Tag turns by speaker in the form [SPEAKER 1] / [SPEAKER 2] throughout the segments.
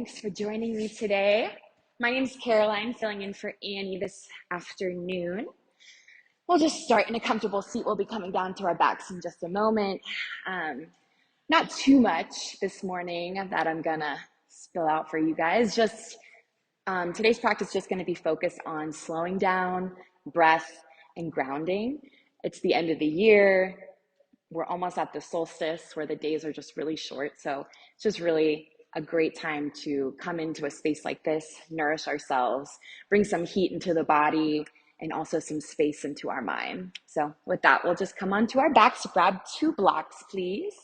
[SPEAKER 1] Thanks for joining me today. My name is Caroline, filling in for Annie this afternoon. We'll just start in a comfortable seat. We'll be coming down to our backs in just a moment. Not too much this morning that I'm gonna spill out for you guys. Just today's practice is just gonna be focused on slowing down, breath, and grounding. It's the end of the year. We're almost at the solstice where the days are just really short. So it's just really a great time to come into a space like this, nourish ourselves, bring some heat into the body, and also some space into our mind. So with that, we'll just come onto our backs. Grab 2 blocks, please.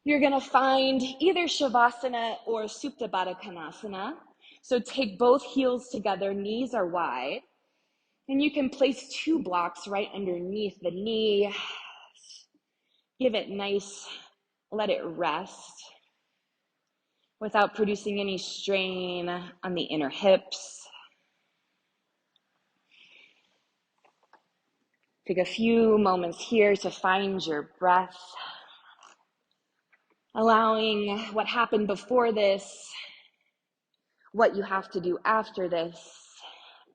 [SPEAKER 1] You're gonna find either Shavasana or Supta Baddha Konasana. So take both heels together, knees are wide, and you can place 2 blocks right underneath the knee. Give it nice, let it rest without producing any strain on the inner hips. Take a few moments here to find your breath, allowing what happened before this, what you have to do after this,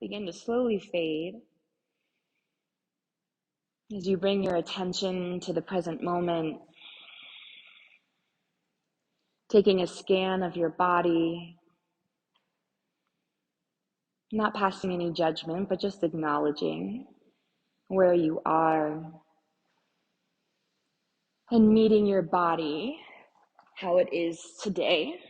[SPEAKER 1] begin to slowly fade as you bring your attention to the present moment, taking a scan of your body, not passing any judgment, but just acknowledging where you are and meeting your body how it is today.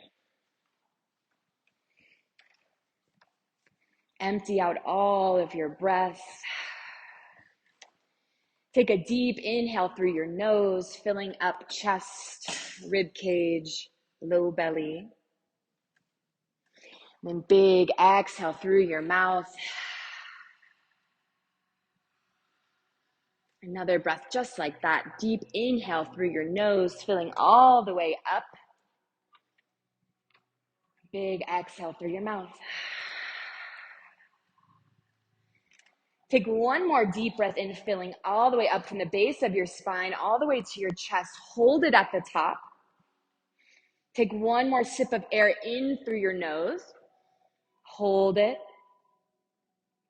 [SPEAKER 1] Empty out all of your breath. Take a deep inhale through your nose, filling up chest, rib cage, low belly. Then big exhale through your mouth. Another breath just like that. Deep inhale through your nose, filling all the way up. Big exhale through your mouth. Take one more deep breath in, filling all the way up from the base of your spine, all the way to your chest. Hold it at the top. Take one more sip of air in through your nose. Hold it.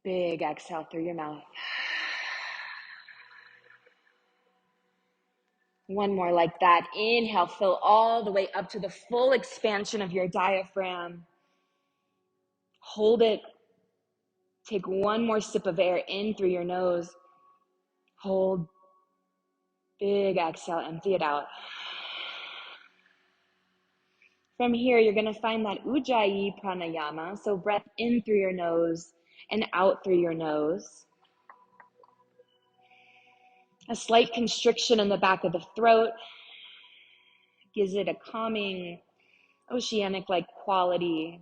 [SPEAKER 1] Big exhale through your mouth. One more like that. Inhale, fill all the way up to the full expansion of your diaphragm. Hold it. Take one more sip of air in through your nose. Hold. Big exhale, empty it out. From here, you're going to find that Ujjayi pranayama. So breath in through your nose and out through your nose. A slight constriction in the back of the throat gives it a calming, oceanic-like quality,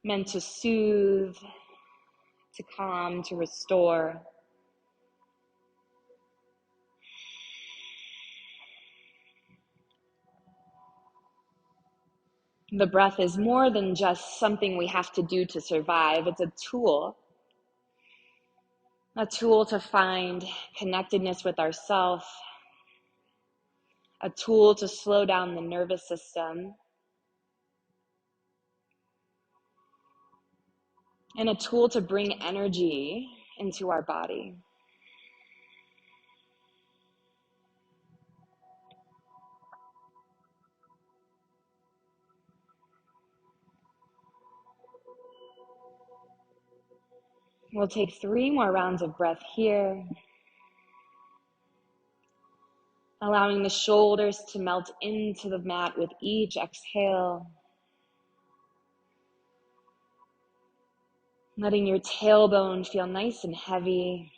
[SPEAKER 1] meant to soothe, to calm, to restore. The breath is more than just something we have to do to survive. It's a tool to find connectedness with ourselves, a tool to slow down the nervous system, and a tool to bring energy into our body. We'll take 3 more rounds of breath here, allowing the shoulders to melt into the mat with each exhale. Letting your tailbone feel nice and heavy.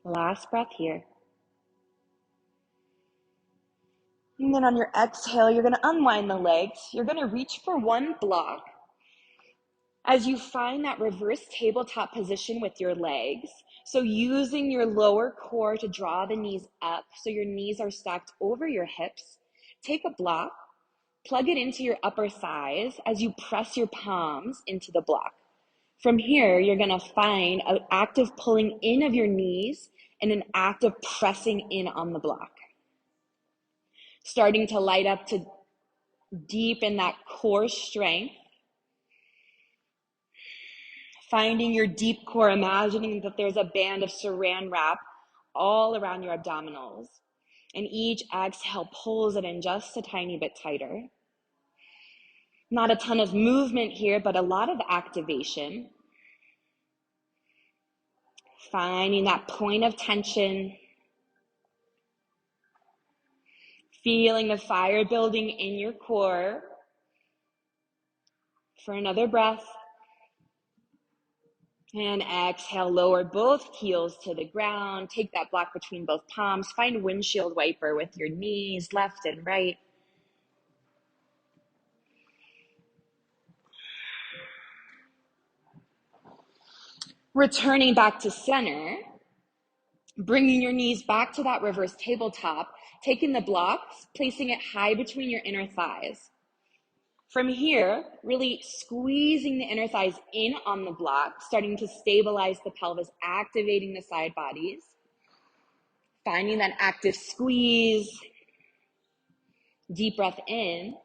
[SPEAKER 1] Last breath here. And then on your exhale, you're going to unwind the legs. You're going to reach for 1 block. As you find that reverse tabletop position with your legs, so using your lower core to draw the knees up so your knees are stacked over your hips, take a block, plug it into your upper thighs as you press your palms into the block. From here, you're gonna find an active pulling in of your knees and an active pressing in on the block. Starting to light up to deepen that core strength. Finding your deep core, imagining that there's a band of saran wrap all around your abdominals. And each exhale pulls it in just a tiny bit tighter. Not a ton of movement here, but a lot of activation. Finding that point of tension. Feeling the fire building in your core. For another breath. And exhale, lower both heels to the ground. Take that block between both palms. Find windshield wiper with your knees, left and right. Returning back to center, bringing your knees back to that reverse tabletop, taking the blocks, placing it high between your inner thighs. From here, really squeezing the inner thighs in on the block, starting to stabilize the pelvis, activating the side bodies. Finding that active squeeze. Deep breath in.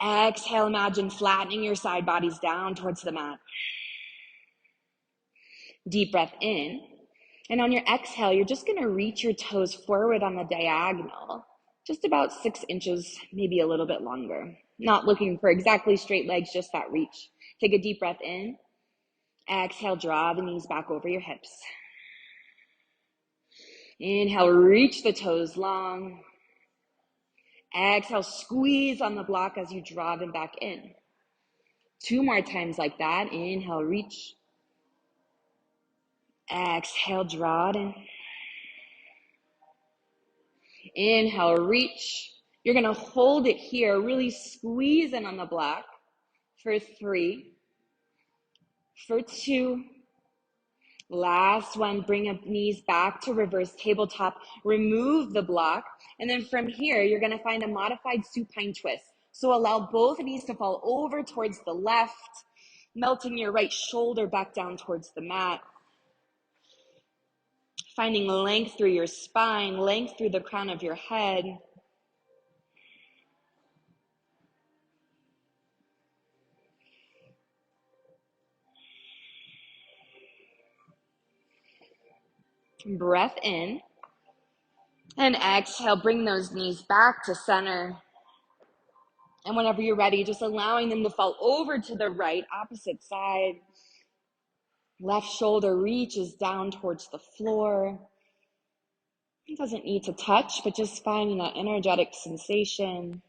[SPEAKER 1] Exhale, imagine flattening your side bodies down towards the mat. Deep breath in. And on your exhale, you're just gonna reach your toes forward on the diagonal, just about 6 inches, maybe a little bit longer. Not looking for exactly straight legs, just that reach. Take a deep breath in. Exhale, draw the knees back over your hips. Inhale, reach the toes long. Exhale, squeeze on the block as you draw them back in. 2 more times like that. Inhale, reach. Exhale, draw it in. Inhale, reach. You're gonna hold it here, really squeeze in on the block for 3, for 2. Last one, bring up knees back to reverse tabletop, remove the block, and then from here, you're gonna find a modified supine twist. So allow both knees to fall over towards the left, melting your right shoulder back down towards the mat. Finding length through your spine, length through the crown of your head. Breath in. And exhale, bring those knees back to center. And whenever you're ready, just allowing them to fall over to the right, opposite side. Left shoulder reaches down towards the floor. It doesn't need to touch, but just finding that energetic sensation.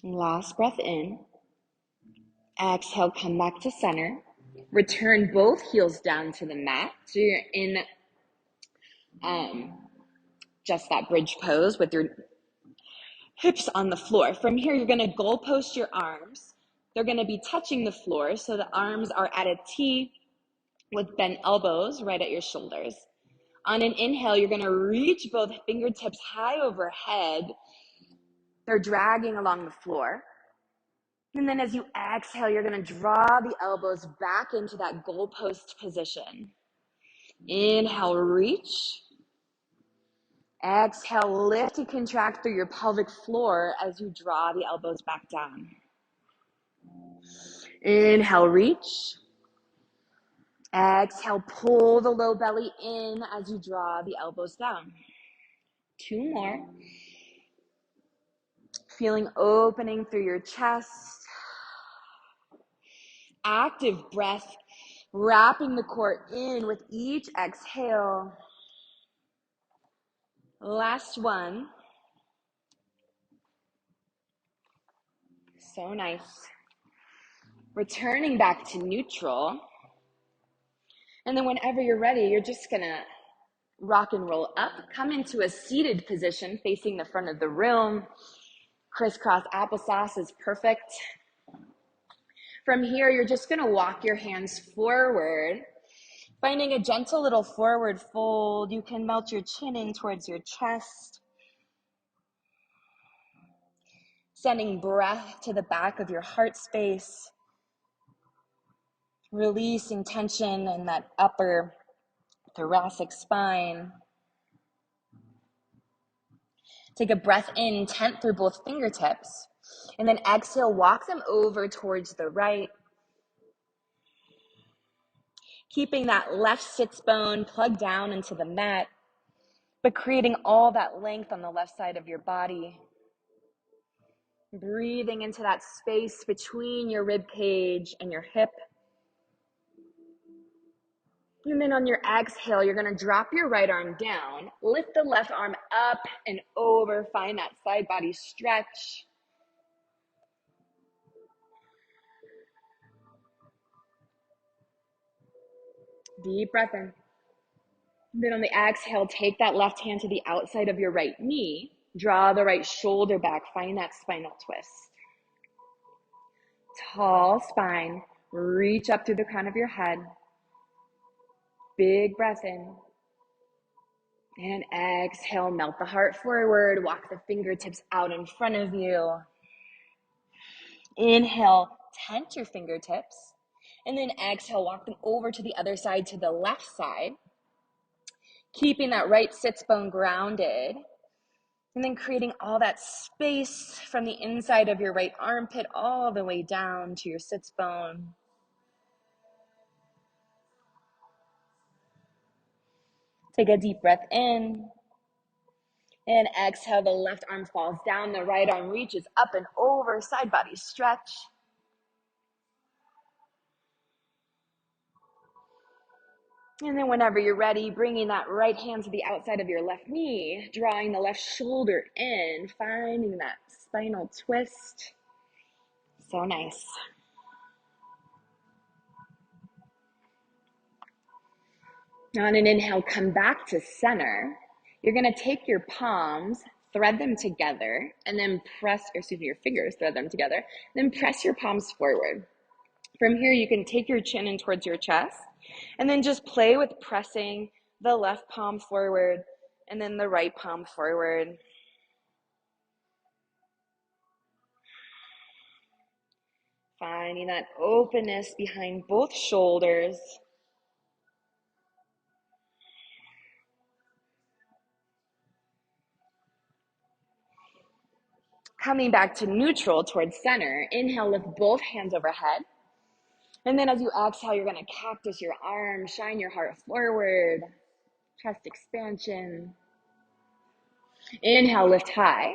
[SPEAKER 1] Last breath in. Exhale, come back to center. Return both heels down to the mat. So you're in just that bridge pose with your hips on the floor. From here, you're gonna goalpost your arms. They're gonna be touching the floor, so the arms are at a T with bent elbows right at your shoulders. On an inhale, you're gonna reach both fingertips high overhead. They're dragging along the floor. And then as you exhale, you're gonna draw the elbows back into that goalpost position. Inhale, reach. Exhale, lift and contract through your pelvic floor as you draw the elbows back down. Inhale, reach. Exhale, pull the low belly in as you draw the elbows down. 2 more. Feeling opening through your chest. Active breath, wrapping the core in with each exhale. Last one. So nice. Returning back to neutral. And then whenever you're ready, you're just gonna rock and roll up, come into a seated position facing the front of the room. Crisscross applesauce is perfect. From here, you're just gonna walk your hands forward, finding a gentle little forward fold. You can melt your chin in towards your chest, sending breath to the back of your heart space, releasing tension in that upper thoracic spine. Take a breath in, tent through both fingertips, and then exhale, walk them over towards the right, keeping that left sits bone plugged down into the mat, but creating all that length on the left side of your body. Breathing into that space between your rib cage and your hip. And then on your exhale, you're gonna drop your right arm down, lift the left arm up and over, find that side body stretch. Deep breath in. Then on the exhale, take that left hand to the outside of your right knee, draw the right shoulder back, find that spinal twist. Tall spine, reach up through the crown of your head. Big breath in. And exhale, melt the heart forward, walk the fingertips out in front of you. Inhale, tent your fingertips. And then exhale, walk them over to the other side, to the left side. Keeping that right sits bone grounded. And then creating all that space from the inside of your right armpit all the way down to your sits bone. Take a deep breath in. And exhale, the left arm falls down, the right arm reaches up and over, side body stretch. And then whenever you're ready, bringing that right hand to the outside of your left knee, drawing the left shoulder in, finding that spinal twist. So nice. On an inhale, come back to center. You're gonna take your palms, thread them together, and then your fingers, thread them together, then press your palms forward. From here, you can take your chin in towards your chest, and then just play with pressing the left palm forward, and then the right palm forward. Finding that openness behind both shoulders. Coming back to neutral towards center. Inhale, lift both hands overhead. And then as you exhale, you're gonna cactus your arms, shine your heart forward, chest expansion. Inhale, lift high.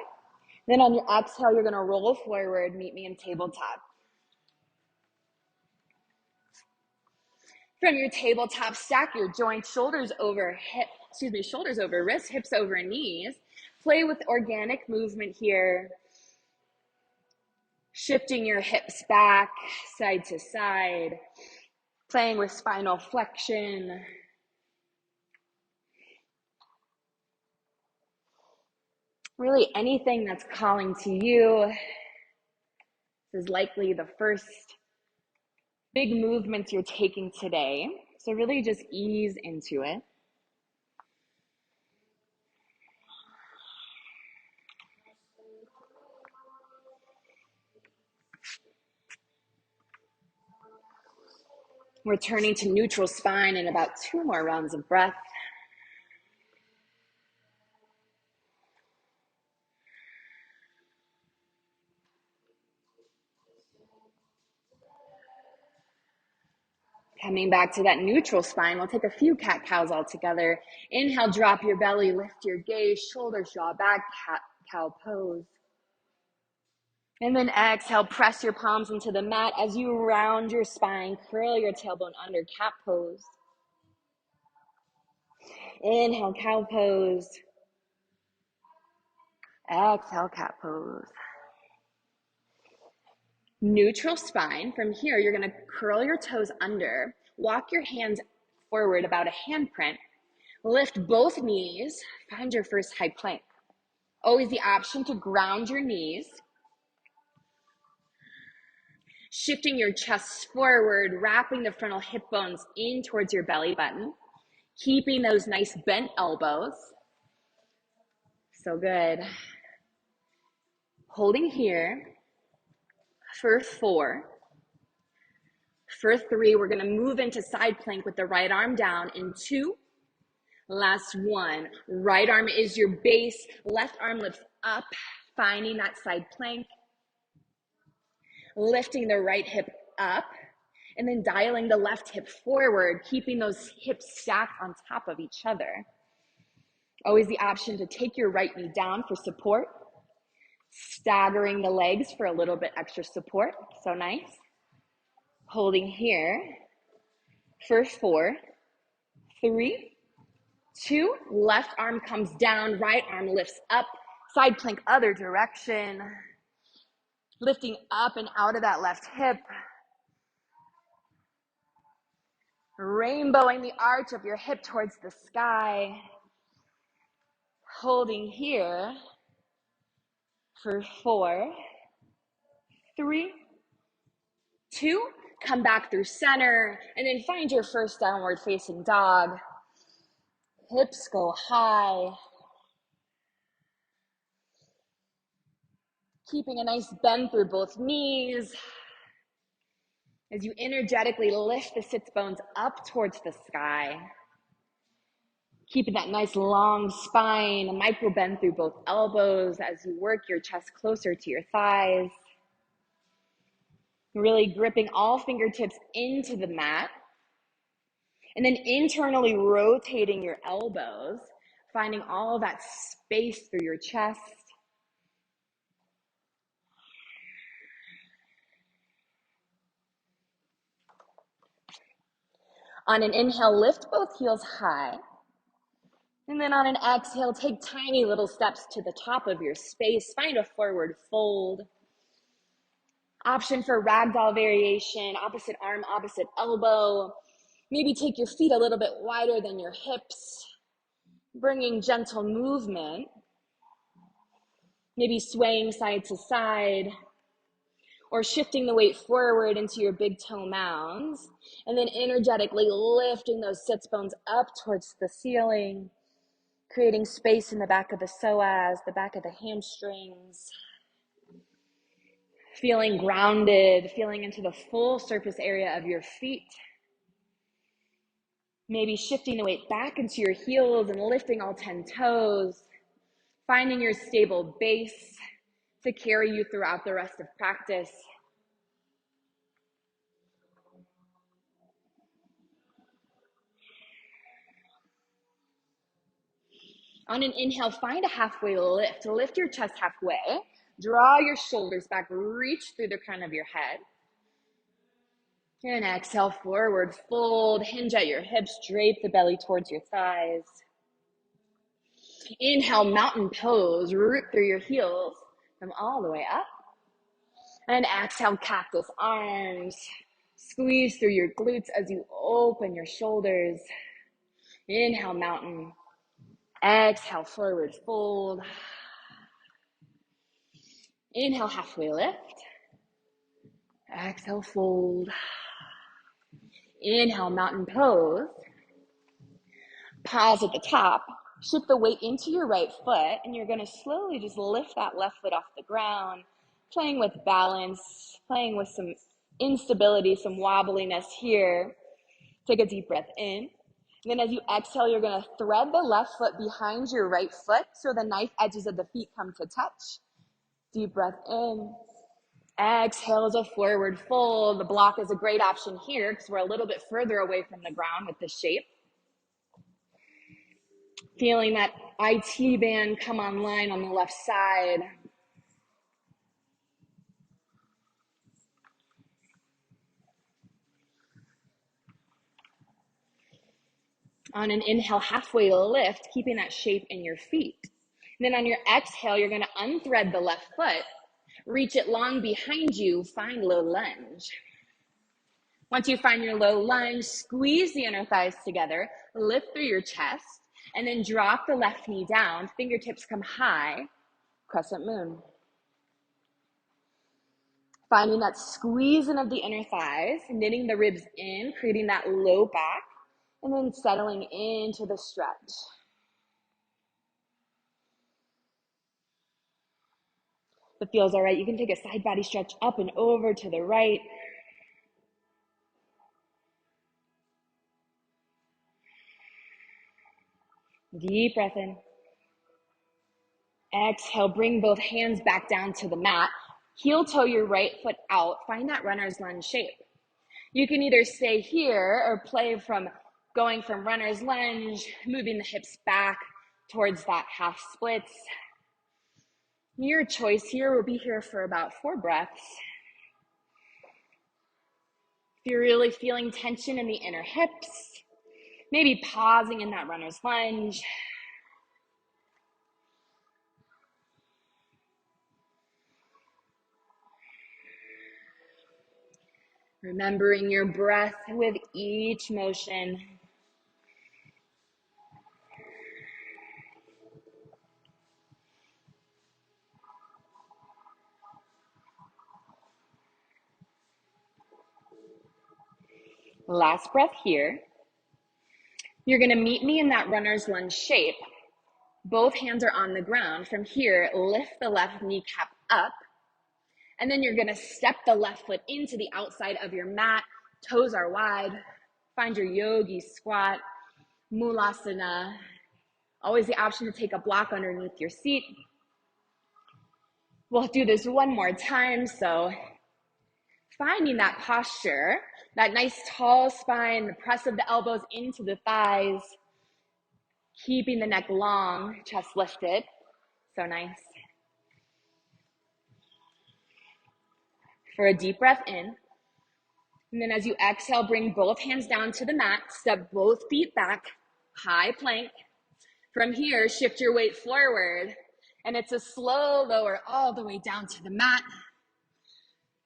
[SPEAKER 1] Then on your exhale, you're gonna roll forward, meet me in tabletop. From your tabletop, stack your joints, shoulders over wrists, hips over knees. Play with organic movement here. Shifting your hips back, side to side. Playing with spinal flexion. Really anything that's calling to you. This is likely the first big movements you're taking today. So really just ease into it. Returning to neutral spine in about 2 more rounds of breath. Coming back to that neutral spine, we'll take a few cat-cows all together. Inhale, drop your belly, lift your gaze, shoulders draw back, cat-cow pose. And then exhale, press your palms into the mat as you round your spine, curl your tailbone under, cat pose. Inhale, cow pose. Exhale, cat pose. Neutral spine. From here, you're gonna curl your toes under, walk your hands forward about a handprint, lift both knees, find your first high plank. Always the option to ground your knees. Shifting your chest forward, wrapping the frontal hip bones in towards your belly button, keeping those nice bent elbows. So good. Holding here for 4. For 3, we're gonna move into side plank with the right arm down in 2. Last 1. Right arm is your base, left arm lifts up, finding that side plank. Lifting the right hip up, and then dialing the left hip forward, keeping those hips stacked on top of each other. Always the option to take your right knee down for support, staggering the legs for a little bit extra support. So nice. Holding here for 4, 3, 2. Left arm comes down, right arm lifts up, side plank other direction. Lifting up and out of that left hip. Rainbowing the arch of your hip towards the sky. Holding here for 4, 3, 2. Come back through center, and then find your first downward facing dog. Hips go high. Keeping a nice bend through both knees. As you energetically lift the sits bones up towards the sky. Keeping that nice long spine, a micro bend through both elbows as you work your chest closer to your thighs. Really gripping all fingertips into the mat. And then internally rotating your elbows, finding all that space through your chest. On an inhale, lift both heels high. And then on an exhale, take tiny little steps to the top of your space. Find a forward fold. Option for ragdoll variation, opposite arm, opposite elbow. Maybe take your feet a little bit wider than your hips, bringing gentle movement. Maybe swaying side to side, or shifting the weight forward into your big toe mounds, and then energetically lifting those sits bones up towards the ceiling, creating space in the back of the psoas, the back of the hamstrings. Feeling grounded, feeling into the full surface area of your feet. Maybe shifting the weight back into your heels and lifting all 10 toes. Finding your stable base to carry you throughout the rest of practice. On an inhale, find a halfway lift. Lift your chest halfway. Draw your shoulders back. Reach through the crown of your head. And exhale, forward fold. Hinge at your hips. Drape the belly towards your thighs. Inhale, mountain pose. Root through your heels. Come all the way up. And exhale, cactus arms. Squeeze through your glutes as you open your shoulders. Inhale, mountain. Exhale, forward fold. Inhale, halfway lift. Exhale, fold. Inhale, mountain pose. Pause at the top. Shift the weight into your right foot, and you're gonna slowly just lift that left foot off the ground, playing with balance, playing with some instability, some wobbliness here. Take a deep breath in. And then as you exhale, you're gonna thread the left foot behind your right foot so the knife edges of the feet come to touch. Deep breath in. Exhale as a forward fold. The block is a great option here because we're a little bit further away from the ground with this shape. Feeling that IT band come online on the left side. On an inhale, halfway lift, keeping that shape in your feet. And then on your exhale, you're gonna unthread the left foot, reach it long behind you, find low lunge. Once you find your low lunge, squeeze the inner thighs together, lift through your chest, and then drop the left knee down, fingertips come high, crescent moon. Finding that squeezing of the inner thighs, knitting the ribs in, creating that low back, and then settling into the stretch. If it feels all right, you can take a side body stretch up and over to the right. Deep breath in. Exhale, bring both hands back down to the mat. Heel toe your right foot out. Find that runner's lunge shape. You can either stay here or play from going from runner's lunge, moving the hips back towards that half splits. Your choice here. We'll be here for about 4 breaths. If you're really feeling tension in the inner hips, maybe pausing in that runner's lunge. Remembering your breath with each motion. Last breath here. You're going to meet me in that runner's lunge shape. Both hands are on the ground. From here, lift the left kneecap up. And then you're going to step the left foot into the outside of your mat. Toes are wide. Find your yogi squat, mulasana. Always the option to take a block underneath your seat. We'll do this one more time. So finding that posture, that nice tall spine, the press of the elbows into the thighs, keeping the neck long, chest lifted. So nice. For a deep breath in. And then as you exhale, bring both hands down to the mat, step both feet back, high plank. From here, shift your weight forward, and it's a slow lower all the way down to the mat.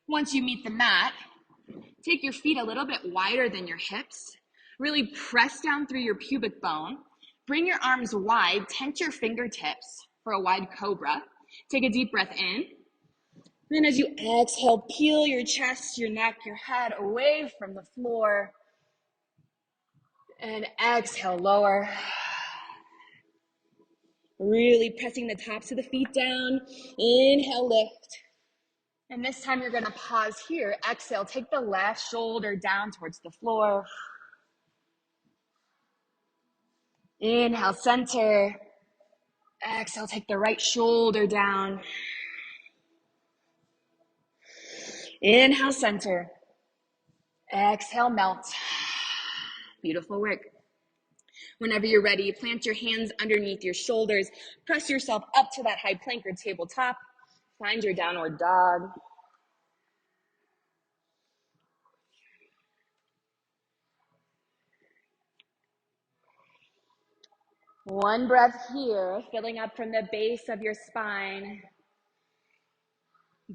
[SPEAKER 1] Once you meet the mat, take your feet a little bit wider than your hips. Really press down through your pubic bone. Bring your arms wide, tent your fingertips for a wide cobra. Take a deep breath in. Then as you exhale, peel your chest, your neck, your head away from the floor. And exhale, lower. Really pressing the tops of the feet down. Inhale, lift. And this time you're gonna pause here. Exhale, take the left shoulder down towards the floor. Inhale, center. Exhale, take the right shoulder down. Inhale, center. Exhale, melt. Beautiful work. Whenever you're ready, plant your hands underneath your shoulders. Press yourself up to that high plank or tabletop. Find your downward dog. One breath here, filling up from the base of your spine.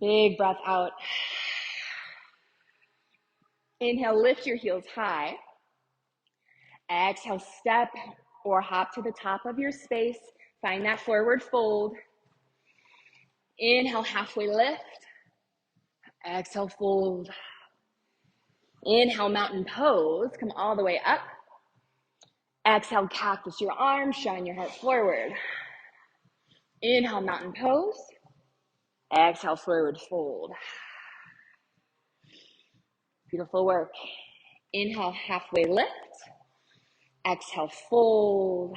[SPEAKER 1] Big breath out. Inhale, lift your heels high. Exhale, step or hop to the top of your space. Find that forward fold. Inhale, halfway lift. Exhale, fold. Inhale, mountain pose. Come all the way up. Exhale, cactus your arms. Shine your heart forward. Inhale, mountain pose. Exhale, forward fold. Beautiful work. Inhale, halfway lift. Exhale, fold.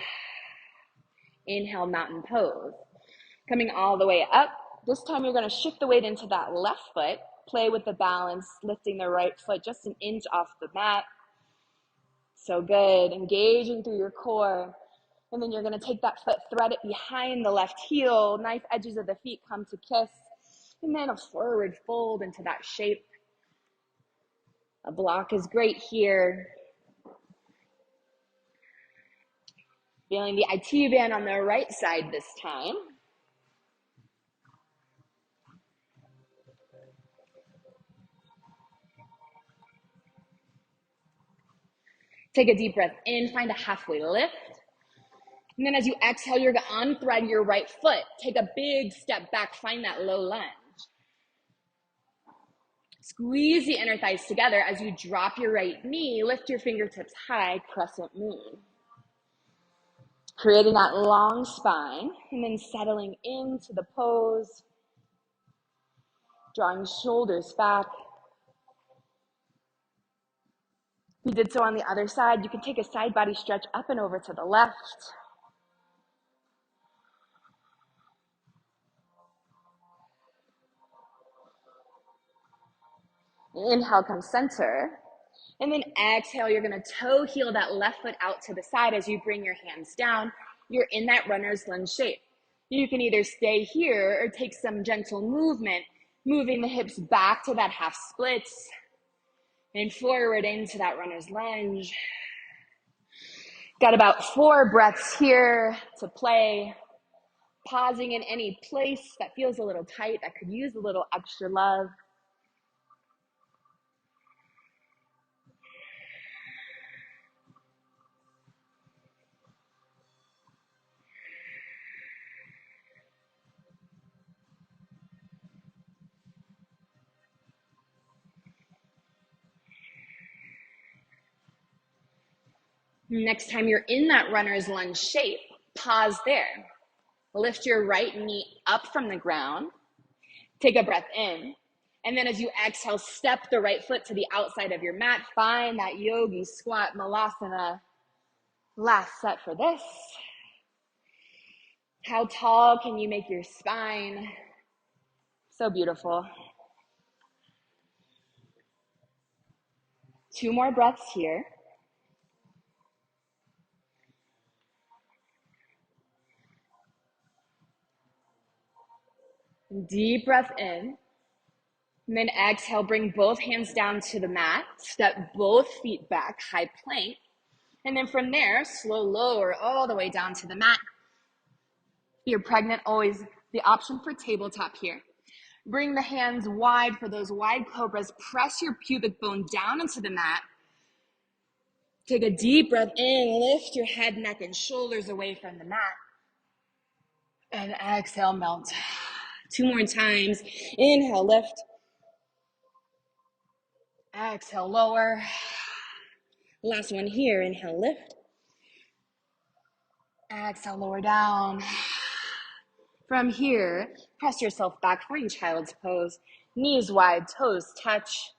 [SPEAKER 1] Inhale, mountain pose. Coming all the way up. This time you're going to shift the weight into that left foot. Play with the balance, lifting the right foot just an inch off the mat. So good. Engaging through your core. And then you're going to take that foot, thread it behind the left heel. Nice edges of the feet come to kiss. And then a forward fold into that shape. A block is great here. Feeling the IT band on the right side this time. Take a deep breath in, find a halfway lift. And then as you exhale, you're going to unthread your right foot. Take a big step back, find that low lunge. Squeeze the inner thighs together as you drop your right knee, lift your fingertips high, crescent moon. Creating that long spine and then settling into the pose, drawing shoulders back. If you did so on the other side, you can take a side body stretch up and over to the left. Inhale, come center. And then exhale, you're gonna toe heel that left foot out to the side as you bring your hands down. You're in that runner's lunge shape. You can either stay here or take some gentle movement, moving the hips back to that half splits and forward into that runner's lunge. Got about 4 breaths here to play. Pausing in any place that feels a little tight, that could use a little extra love. Next time you're in that runner's lunge shape, pause there. Lift your right knee up from the ground. Take a breath in. And then as you exhale, step the right foot to the outside of your mat. Find that yogi squat malasana. Last set for this. How tall can you make your spine? So beautiful. 2 more breaths here. Deep breath in. And then exhale, bring both hands down to the mat. Step both feet back, high plank. And then from there, slow lower all the way down to the mat. If you're pregnant, always the option for tabletop here. Bring the hands wide for those wide cobras. Press your pubic bone down into the mat. Take a deep breath in. Lift your head, neck, and shoulders away from the mat. And exhale, melt. 2 more times. Inhale, lift. Exhale, lower. Last one here. Inhale, lift. Exhale, lower down. From here, press yourself back, find child's pose. Knees wide, toes touch.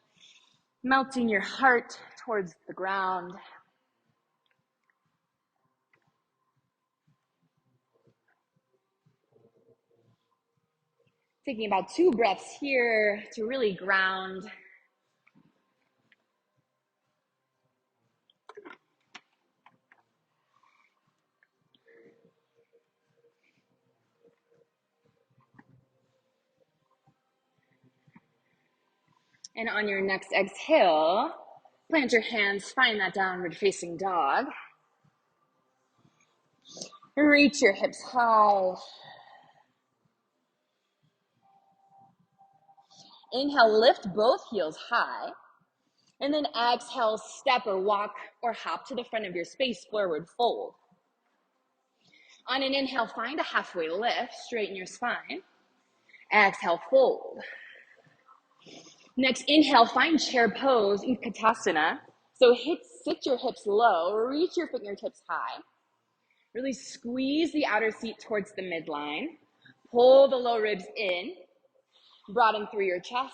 [SPEAKER 1] Melting your heart towards the ground. Taking about 2 breaths here to really ground. And on your next exhale, plant your hands, find that downward facing dog. Reach your hips high. Inhale, lift both heels high. And then exhale, step or walk or hop to the front of your space, forward fold. On an inhale, find a halfway lift, straighten your spine. Exhale, fold. Next, inhale, find chair pose, Utkatasana. So sit your hips low, reach your fingertips high. Really squeeze the outer seat towards the midline. Pull the low ribs in, broaden through your chest.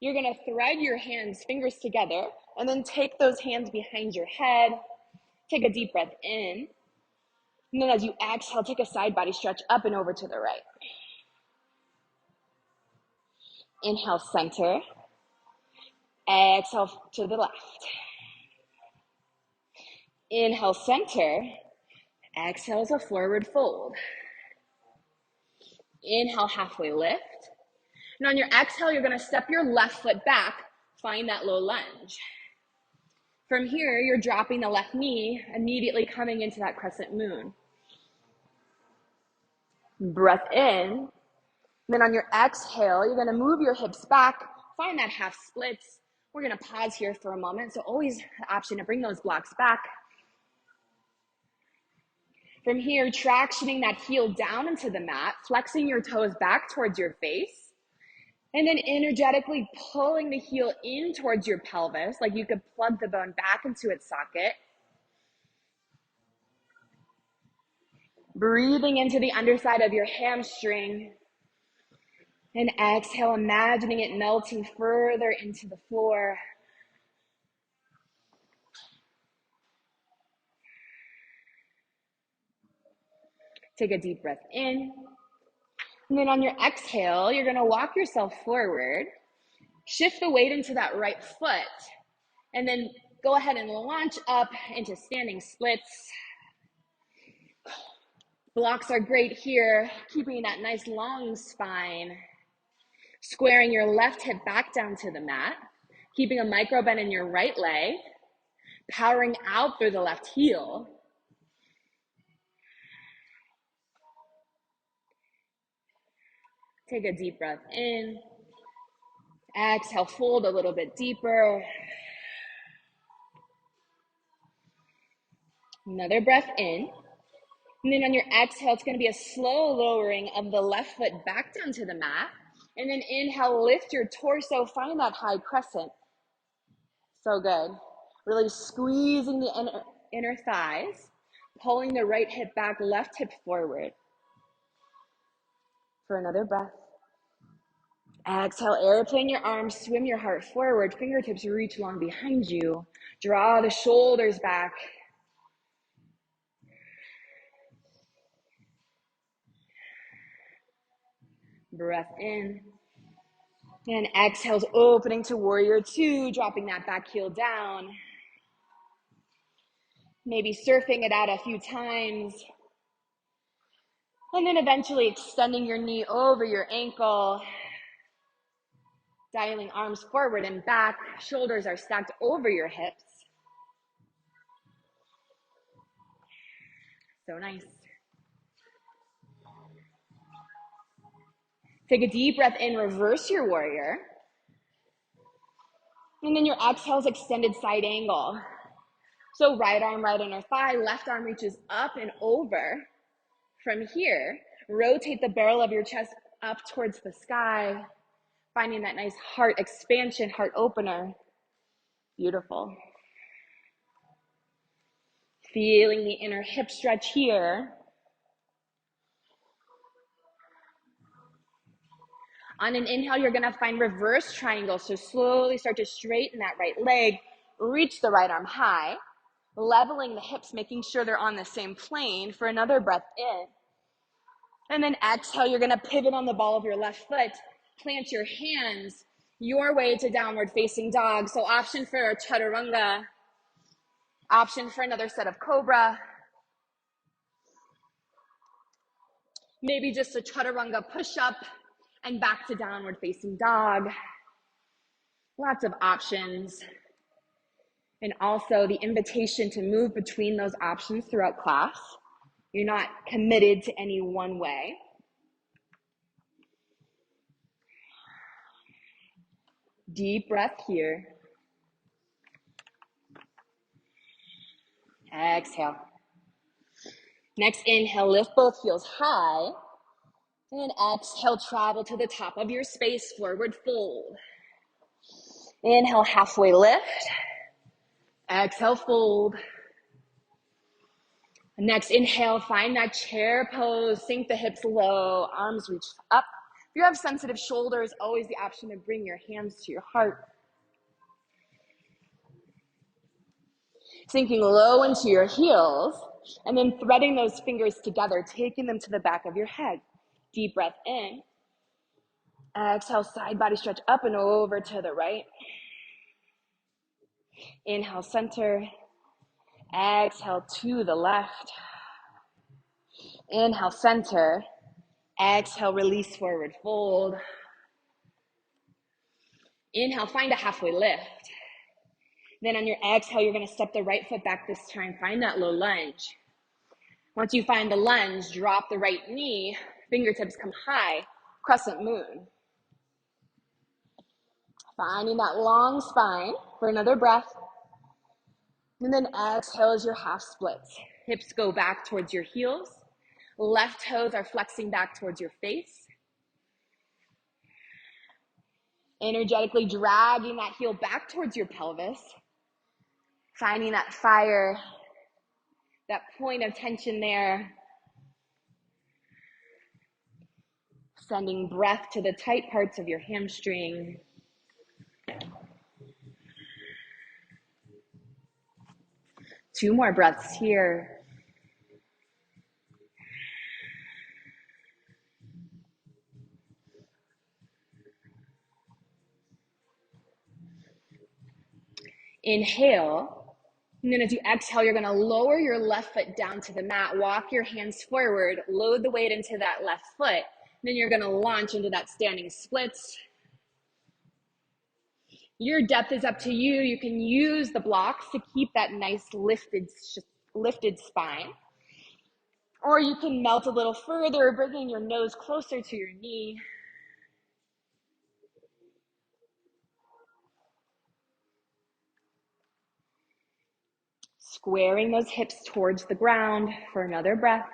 [SPEAKER 1] You're gonna thread your hands, fingers together, and then take those hands behind your head. Take a deep breath in. And then as you exhale, take a side body stretch up and over to the right. Inhale, center. Exhale to the left. Inhale, center. Exhale as a forward fold. Inhale, halfway lift. And on your exhale, you're gonna step your left foot back, find that low lunge. From here, you're dropping the left knee, immediately coming into that crescent moon. Breath in. Then on your exhale, you're gonna move your hips back, find that half splits. We're gonna pause here for a moment. So always the option to bring those blocks back. From here, tractioning that heel down into the mat, flexing your toes back towards your face. And then energetically pulling the heel in towards your pelvis, like you could plug the bone back into its socket. Breathing into the underside of your hamstring. And exhale, imagining it melting further into the floor. Take a deep breath in. And then on your exhale, you're going to walk yourself forward. Shift the weight into that right foot. And then go ahead and launch up into standing splits. Blocks are great here, keeping that nice long spine. Squaring your left hip back down to the mat. Keeping a micro bend in your right leg. Powering out through the left heel. Take a deep breath in. Exhale, fold a little bit deeper. Another breath in. And then on your exhale, it's going to be a slow lowering of the left foot back down to the mat. And then inhale, lift your torso, find that high crescent. So good. Really squeezing the inner thighs, pulling the right hip back, left hip forward. For another breath. Exhale, airplane your arms, swim your heart forward, fingertips reach long behind you. Draw the shoulders back. Breath in. And exhales, opening to warrior two, dropping that back heel down. Maybe surfing it out a few times. And then eventually extending your knee over your ankle. Dialing arms forward and back. Shoulders are stacked over your hips. So nice. Take a deep breath in, reverse your warrior. And then your exhales, extended side angle. So right arm, right inner thigh, left arm reaches up and over. From here, rotate the barrel of your chest up towards the sky, finding that nice heart expansion, heart opener. Beautiful. Feeling the inner hip stretch here. On an inhale, you're gonna find reverse triangle. So slowly start to straighten that right leg, reach the right arm high, leveling the hips, making sure they're on the same plane for another breath in. And then exhale, you're gonna pivot on the ball of your left foot, plant your hands your way to downward facing dog. So option for a chaturanga, option for another set of cobra. Maybe just a chaturanga push-up and back to downward facing dog. Lots of options. And also the invitation to move between those options throughout class. You're not committed to any one way. Deep breath here. Exhale. Next inhale, lift both heels high. And exhale, travel to the top of your space, forward fold. Inhale, halfway lift. Exhale, fold. Next inhale, find that chair pose, sink the hips low, arms reach up. If you have sensitive shoulders, always the option to bring your hands to your heart. Sinking low into your heels, and then threading those fingers together, taking them to the back of your head. Deep breath in. Exhale, side body stretch up and over to the right. Inhale, center. Exhale to the left. Inhale, center. Exhale, release, forward fold. Inhale, find a halfway lift. Then on your exhale, you're gonna step the right foot back this time. Find that low lunge. Once you find the lunge, drop the right knee, fingertips come high, crescent moon. Finding that long spine for another breath. And then exhale as your half splits. Hips go back towards your heels. Left toes are flexing back towards your face. Energetically dragging that heel back towards your pelvis, finding that fire, that point of tension there. Sending breath to the tight parts of your hamstring. Two more breaths here. Inhale, and then as you exhale, you're gonna lower your left foot down to the mat, walk your hands forward, load the weight into that left foot, then you're gonna launch into that standing splits. Your depth is up to you. You can use the blocks to keep that nice lifted spine. Or you can melt a little further, bringing your nose closer to your knee. Squaring those hips towards the ground for another breath.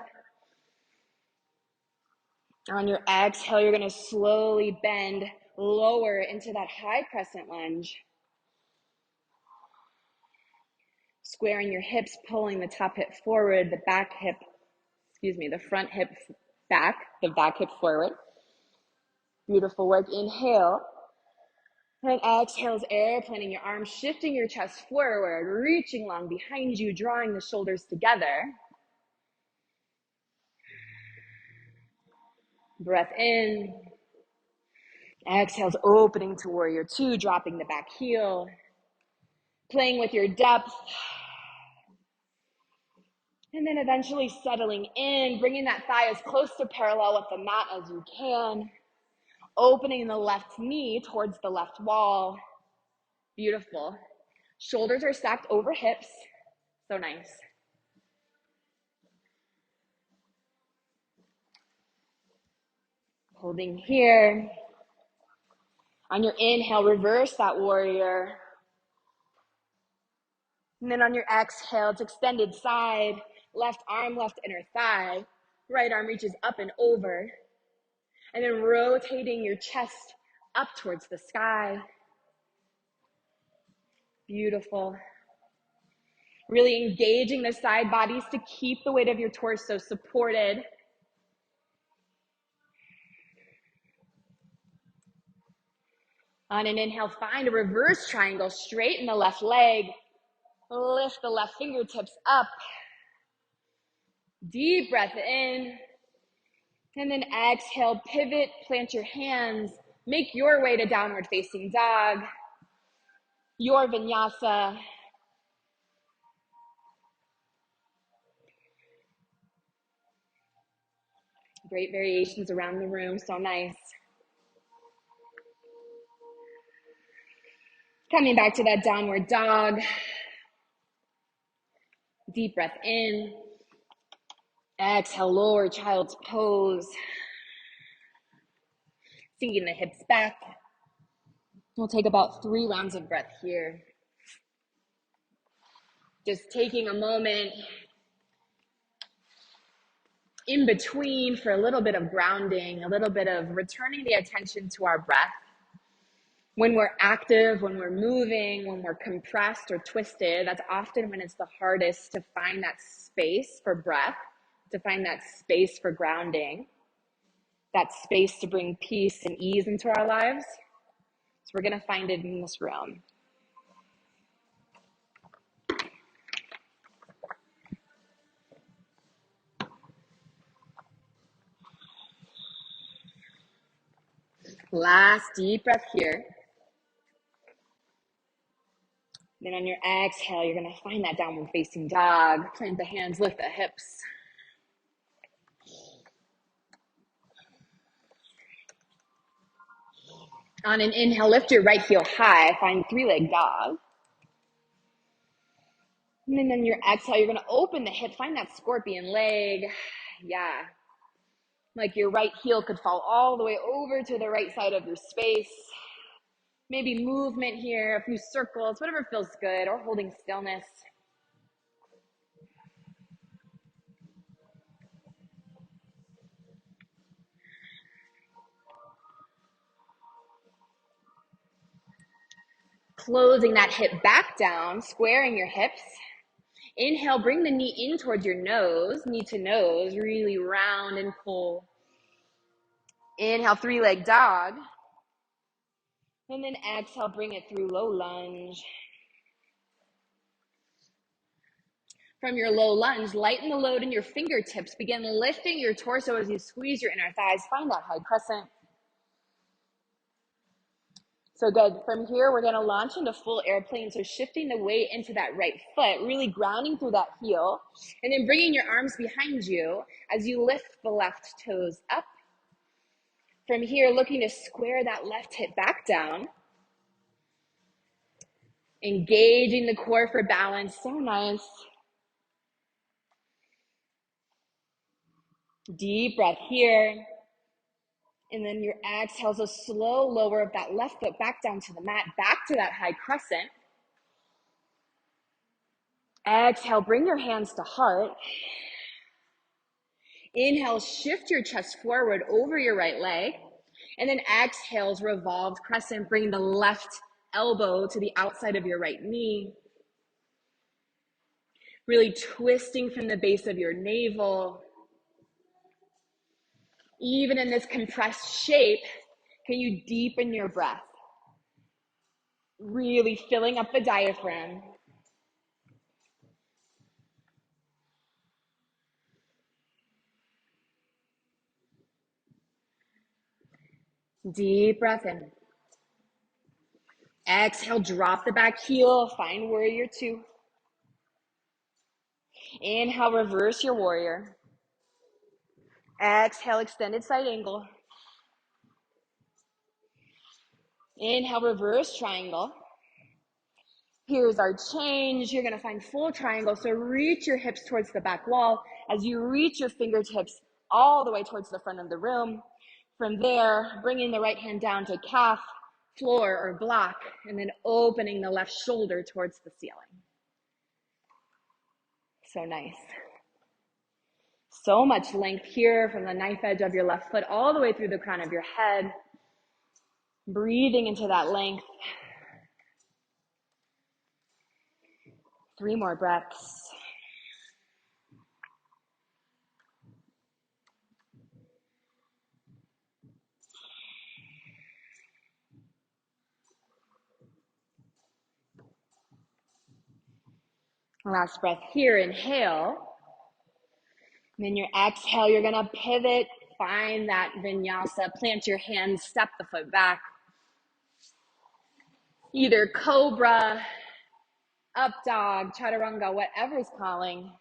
[SPEAKER 1] On your exhale, you're going to slowly bend lower into that high crescent lunge. Squaring your hips, pulling the top hip forward, the front hip back, the back hip forward. Beautiful work. Inhale. And exhale is airplaning your arms, shifting your chest forward, reaching long behind you, drawing the shoulders together. Breath in. Exhale's opening to warrior two, dropping the back heel. Playing with your depth. And then eventually settling in, bringing that thigh as close to parallel with the mat as you can. Opening the left knee towards the left wall. Beautiful. Shoulders are stacked over hips. So nice. Holding here. On your inhale, reverse that warrior. And then on your exhale, it's extended side, left arm, left inner thigh. Right arm reaches up and over. And then rotating your chest up towards the sky. Beautiful. Really engaging the side bodies to keep the weight of your torso supported. On an inhale, find a reverse triangle, straighten the left leg, lift the left fingertips up. Deep breath in, and then exhale, pivot, plant your hands, make your way to downward facing dog, your vinyasa. Great variations around the room, so nice. Coming back to that downward dog. Deep breath in. Exhale, lower child's pose. Sinking the hips back. We'll take about 3 rounds of breath here. Just taking a moment in between for a little bit of grounding, a little bit of returning the attention to our breath. When we're active, when we're moving, when we're compressed or twisted, that's often when it's the hardest to find that space for breath, to find that space for grounding, that space to bring peace and ease into our lives. So we're going to find it in this room. Last deep breath here. Then on your exhale, you're going to find that downward facing dog. Plant the hands, lift the hips. On an inhale, lift your right heel high. Find 3-leg dog. And then on your exhale, you're going to open the hip. Find that scorpion leg. Yeah. Like your right heel could fall all the way over to the right side of your space. Maybe movement here, a few circles, whatever feels good, or holding stillness. Closing that hip back down, squaring your hips. Inhale, bring the knee in towards your nose, knee to nose, really round and full. Inhale, three-leg dog. And then exhale, bring it through low lunge. From your low lunge, lighten the load in your fingertips. Begin lifting your torso as you squeeze your inner thighs. Find that high crescent. So good. From here, we're going to launch into full airplane. So shifting the weight into that right foot, really grounding through that heel, and then bringing your arms behind you as you lift the left toes up. From here, looking to square that left hip back down. Engaging the core for balance. So nice. Deep breath here. And then your exhale, so slow lower of that left foot back down to the mat, back to that high crescent. Exhale, bring your hands to heart. Inhale, shift your chest forward over your right leg. And then exhales, revolved crescent, bring the left elbow to the outside of your right knee. Really twisting from the base of your navel. Even in this compressed shape, can you deepen your breath? Really filling up the diaphragm. Deep breath in. Exhale, drop the back heel, find warrior two. Inhale, reverse your warrior. Exhale, extended side angle. Inhale, reverse triangle. Here's our change. You're going to find full triangle. So reach your hips towards the back wall as you reach your fingertips all the way towards the front of the room. From there, bringing the right hand down to calf, floor, or block, and then opening the left shoulder towards the ceiling. So nice. So much length here from the knife edge of your left foot all the way through the crown of your head. Breathing into that length. 3 more breaths. Last breath here, inhale. And then your exhale, you're gonna pivot, find that vinyasa, plant your hands, step the foot back. Either cobra, up dog, chaturanga, whatever's calling.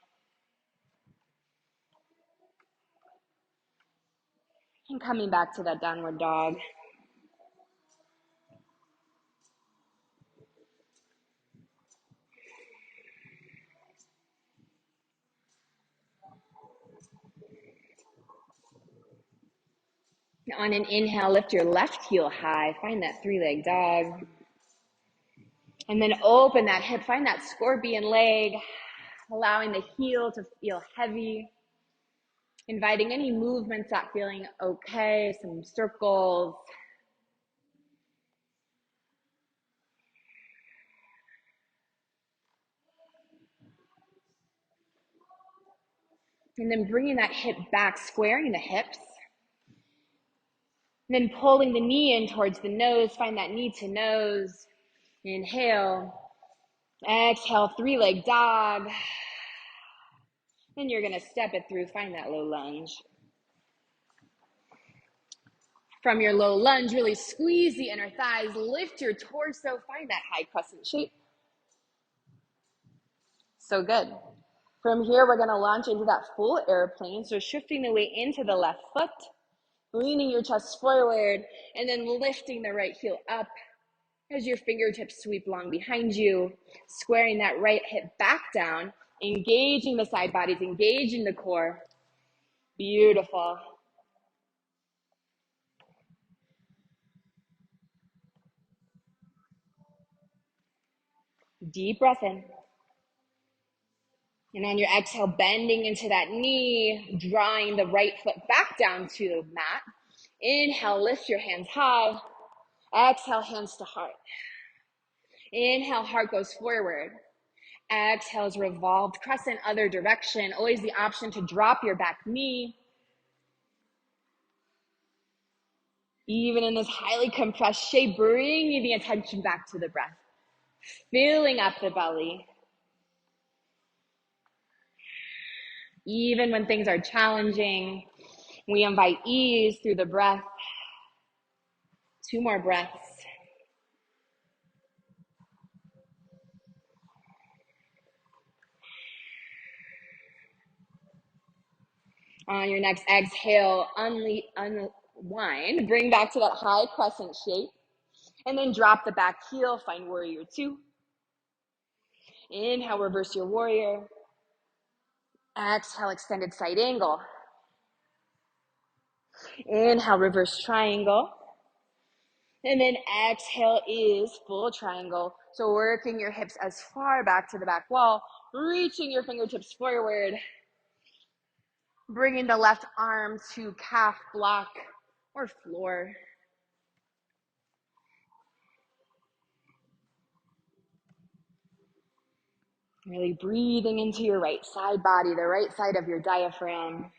[SPEAKER 1] And coming back to that downward dog. On an inhale, lift your left heel high, find that 3-leg dog. And then open that hip, find that scorpion leg, allowing the heel to feel heavy. Inviting any movements that feeling okay, some circles. And then bringing that hip back, squaring the hips. And then pulling the knee in towards the nose, find that knee to nose. Inhale. Exhale, 3-leg dog. Then you're gonna step it through, find that low lunge. From your low lunge, really squeeze the inner thighs, lift your torso, find that high crescent shape. So good. From here, we're gonna launch into that full airplane. So shifting the weight into the left foot, leaning your chest forward, and then lifting the right heel up as your fingertips sweep long behind you, squaring that right hip back down, engaging the side bodies, engaging the core. Beautiful. Deep breath in. And on your exhale, bending into that knee, drawing the right foot back down to the mat. Inhale, lift your hands high. Exhale, hands to heart. Inhale, heart goes forward. Exhale is revolved crescent, other direction. Always the option to drop your back knee. Even in this highly compressed shape, bringing the attention back to the breath. Filling up the belly. Even when things are challenging, we invite ease through the breath. 2 more breaths. On your next exhale, unwind. Bring back to that high crescent shape. And then drop the back heel, find warrior 2. Inhale, reverse your warrior. Exhale, extended side angle. Inhale, reverse triangle. And then exhale is full triangle. So working your hips as far back to the back wall, reaching your fingertips forward, bringing the left arm to calf block or floor. Really breathing into your right side body, the right side of your diaphragm.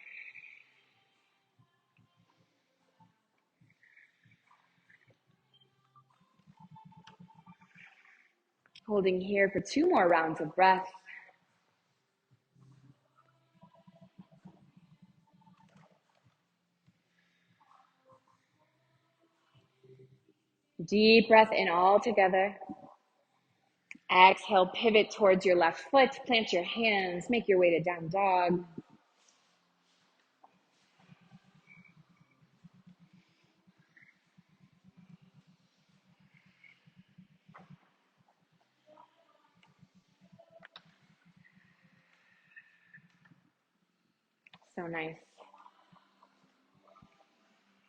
[SPEAKER 1] Holding here for 2 more rounds of breath. Deep breath in all together. Exhale, pivot towards your left foot, plant your hands, make your way to down dog. So nice.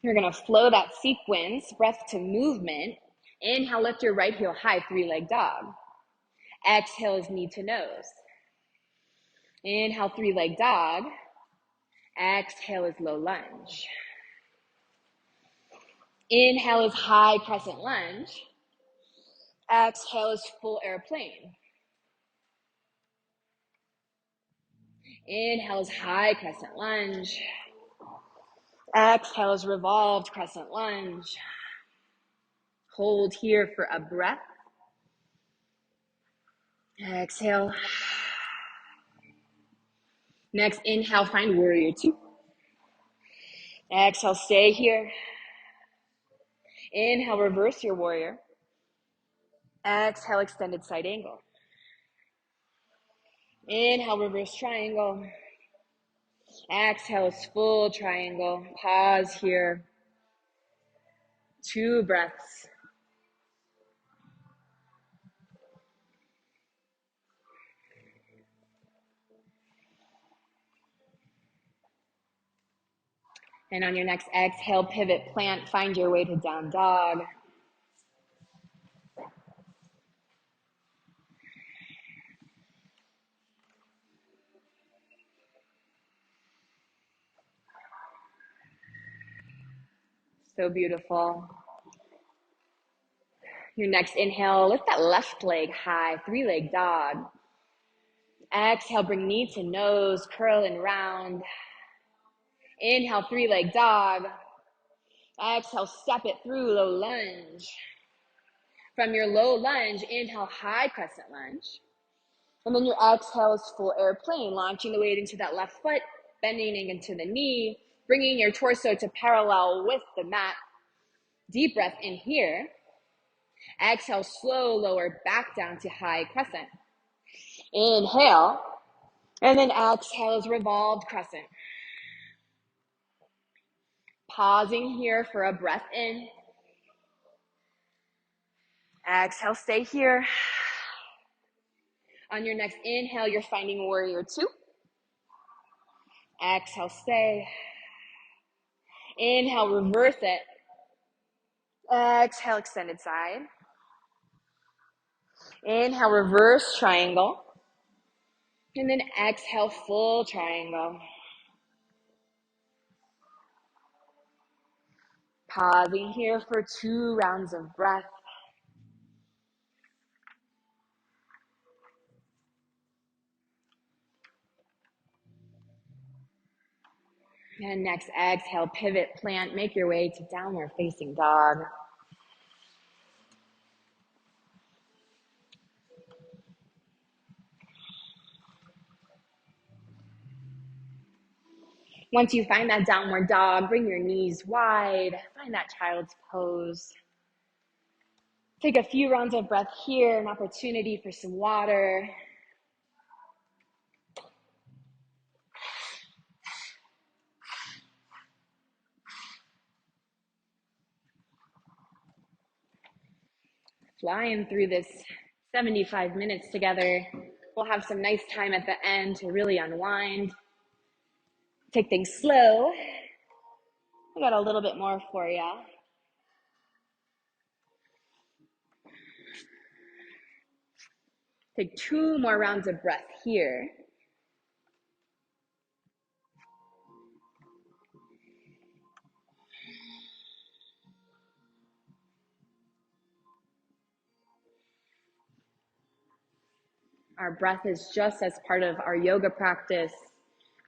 [SPEAKER 1] You're gonna flow that sequence, breath to movement. Inhale, lift your right heel high, 3-leg dog. Exhale is knee to nose. Inhale, 3-leg dog. Exhale is low lunge. Inhale is high crescent lunge. Exhale is full airplane. Inhale is high crescent lunge. Exhale is revolved crescent lunge. Hold here for a breath. Exhale. Next, inhale, find warrior 2. Exhale, stay here. Inhale, reverse your warrior. Exhale, extended side angle. Inhale, reverse triangle. Exhale is full triangle. Pause here. 2 breaths. And on your next exhale, pivot, plant, find your way to down dog. So beautiful. Your next inhale, lift that left leg high, 3-leg dog. Exhale, bring knee to nose, curl and round. Inhale, 3-leg dog. Exhale, step it through, low lunge. From your low lunge, inhale, high crescent lunge. And then your exhale is full airplane, launching the weight into that left foot, bending into the knee, bringing your torso to parallel with the mat. Deep breath in here. Exhale, slow, lower back down to high crescent. Inhale, and then exhale is revolved crescent. Pausing here for a breath in. Exhale, stay here. On your next inhale, you're finding warrior 2. Exhale, stay. Inhale, reverse it. Exhale, extended side. Inhale, reverse triangle. And then exhale, full triangle. Pausing here for 2 rounds of breath. And next exhale, pivot, plant, make your way to downward facing dog. Once you find that downward dog, bring your knees wide, find that child's pose. Take a few rounds of breath here, an opportunity for some water. Flying through this 75 minutes together. We'll have some nice time at the end to really unwind. Take things slow. I got a little bit more for you. Take 2 more rounds of breath here. Our breath is just as part of our yoga practice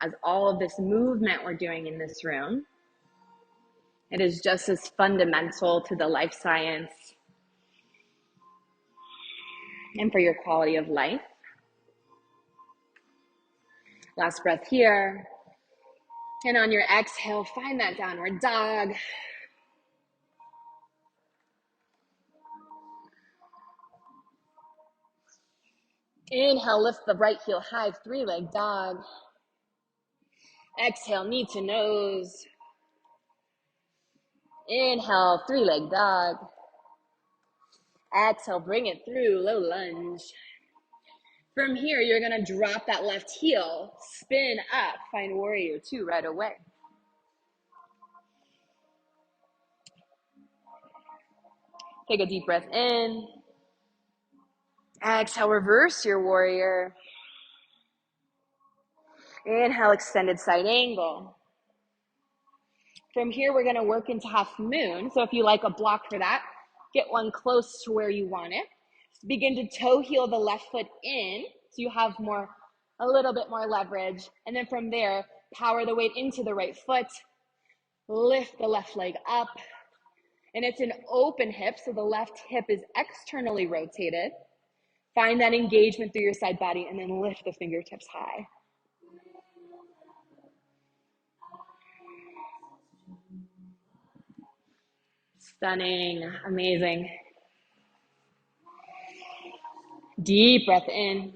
[SPEAKER 1] as all of this movement we're doing in this room. It is just as fundamental to the life science and for your quality of life. Last breath here. And on your exhale, find that downward dog. Inhale, lift the right heel high, 3-leg dog. Exhale, knee to nose. Inhale, 3-leg dog. Exhale, bring it through, low lunge. From here, you're gonna drop that left heel, spin up, find warrior 2 right away. Take a deep breath in. Exhale, reverse your warrior. Inhale, extended side angle. From here, we're gonna work into half moon. So if you like a block for that, get one close to where you want it. Begin to toe heel the left foot in, so you have a little bit more leverage. And then from there, power the weight into the right foot, lift the left leg up. And it's an open hip, so the left hip is externally rotated. Find that engagement through your side body and then lift the fingertips high. Stunning, amazing. Deep breath in.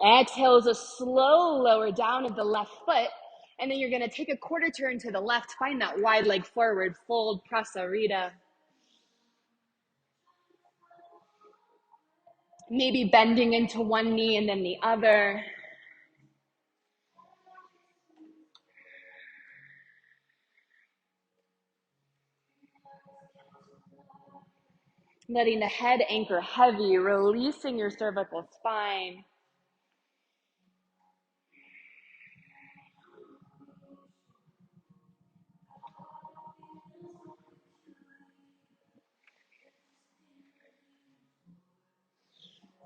[SPEAKER 1] Exhale is a slow lower down of the left foot. And then you're gonna take a quarter turn to the left, find that wide leg forward, fold, prasarita. Maybe bending into one knee and then the other. Letting the head anchor heavy, releasing your cervical spine.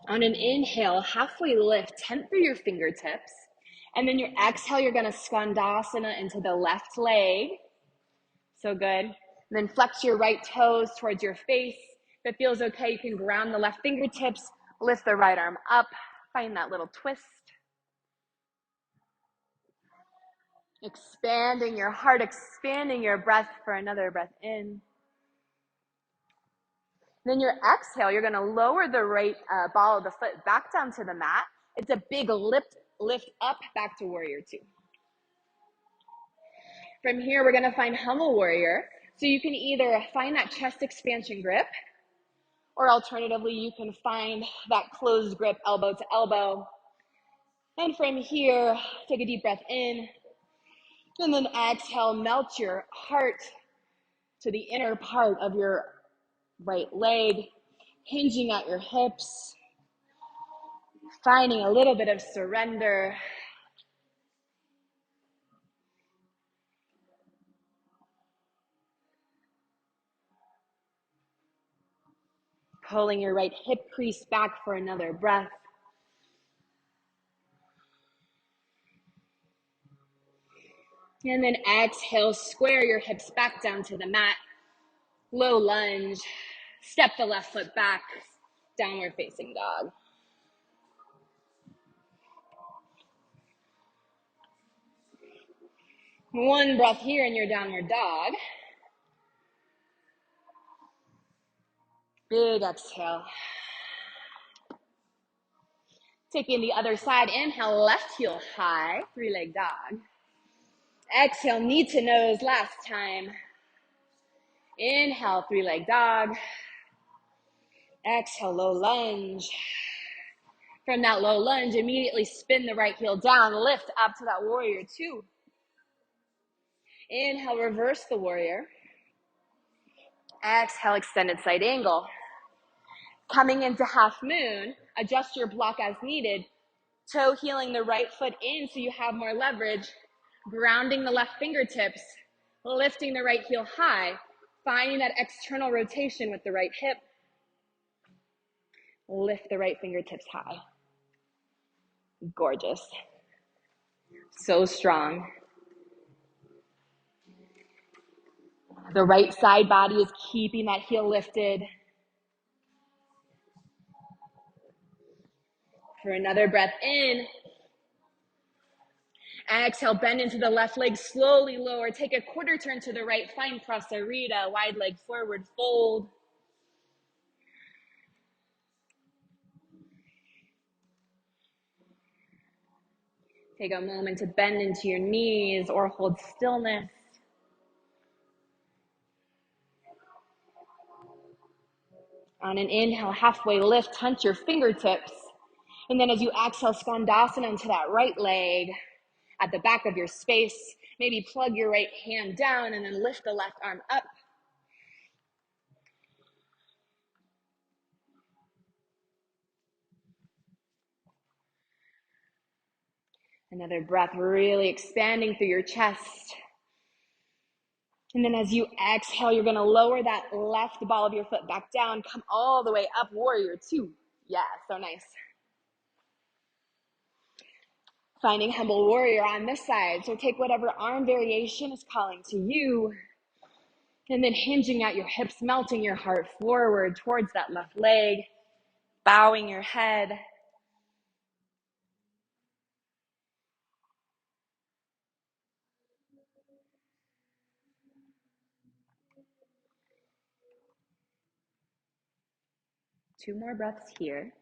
[SPEAKER 1] On an inhale, halfway lift, tent through your fingertips. And then your exhale, you're gonna skandasana into the left leg. So good. And then flex your right toes towards your face. If it feels okay, you can ground the left fingertips, lift the right arm up, find that little twist. Expanding your heart, expanding your breath for another breath in. Then your exhale, you're gonna lower the right ball of the foot back down to the mat. It's a big lift up back to warrior 2. From here, we're gonna find humble warrior. So you can either find that chest expansion grip, or alternatively, you can find that closed grip, elbow to elbow. And from here, take a deep breath in, and then exhale, melt your heart to the inner part of your right leg, hinging at your hips, finding a little bit of surrender. Pulling your right hip crease back for another breath. And then exhale, square your hips back down to the mat. Low lunge. Step the left foot back. Downward facing dog. One breath here in your downward dog. Big exhale. Taking the other side, inhale, left heel high, three-leg dog. Exhale, knee to nose last time. Inhale, three-leg dog. Exhale, low lunge. From that low lunge, immediately spin the right heel down, lift up to that warrior two. Inhale, reverse the warrior. Exhale, extended side angle. Coming into half moon, adjust your block as needed. Toe heeling the right foot in so you have more leverage. Grounding the left fingertips. Lifting the right heel high. Finding that external rotation with the right hip. Lift the right fingertips high. Gorgeous. So strong. The right side body is keeping that heel lifted. For another breath in. Exhale, bend into the left leg, slowly lower. Take a quarter turn to the right, find Prasarita, wide leg forward, fold. Take a moment to bend into your knees or hold stillness. On an inhale, halfway lift, hunch your fingertips. And then as you exhale, Skandasana into that right leg at the back of your space. Maybe plug your right hand down and then lift the left arm up. Another breath, really expanding through your chest. And then as you exhale, you're going to lower that left ball of your foot back down. Come all the way up, warrior two. Yeah, so nice. Finding humble warrior on this side. So take whatever arm variation is calling to you. And then hinging out your hips, melting your heart forward towards that left leg. Bowing your head. Two more breaths here.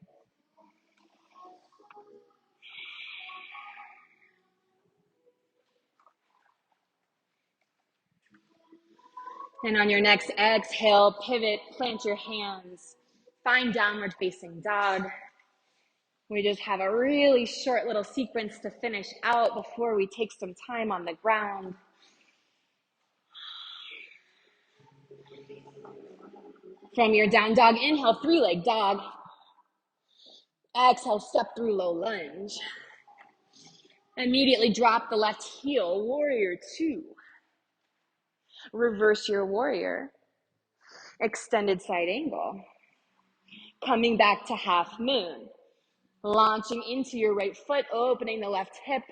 [SPEAKER 1] And on your next exhale, pivot, plant your hands. Find downward facing dog. We just have a really short little sequence to finish out before we take some time on the ground. From your down dog, inhale, three-leg dog. Exhale, step through low lunge. Immediately drop the left heel, warrior two. Reverse your warrior. Extended side angle. Coming back to half moon. Launching into your right foot, opening the left hip,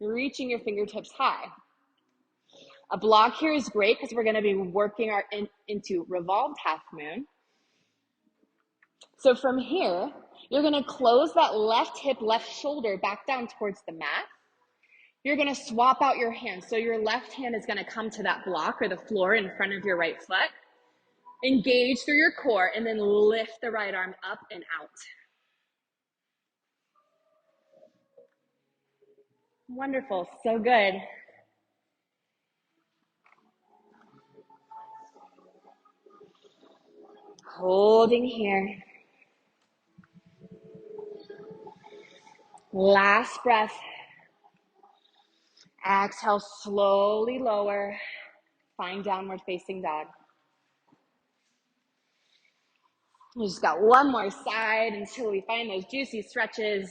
[SPEAKER 1] reaching your fingertips high. A block here is great because we're going to be working into revolved half moon. So from here, you're going to close that left hip, left shoulder back down towards the mat. You're going to swap out your hands. So your left hand is going to come to that block or the floor in front of your right foot. Engage through your core and then lift the right arm up and out. Wonderful, so good. Holding here. Last breath. Exhale, slowly lower. Find downward facing dog. We just got one more side until we find those juicy stretches.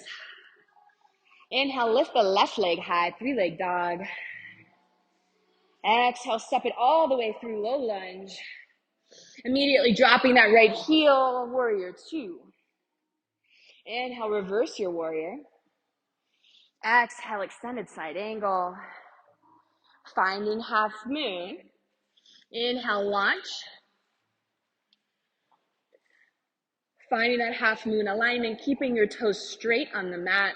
[SPEAKER 1] Inhale, lift the left leg high, three-leg dog. Exhale, step it all the way through low lunge. Immediately dropping that right heel, warrior two. Inhale, reverse your warrior. Exhale, extended side angle. Finding half moon. Inhale, launch. Finding that half moon alignment, keeping your toes straight on the mat.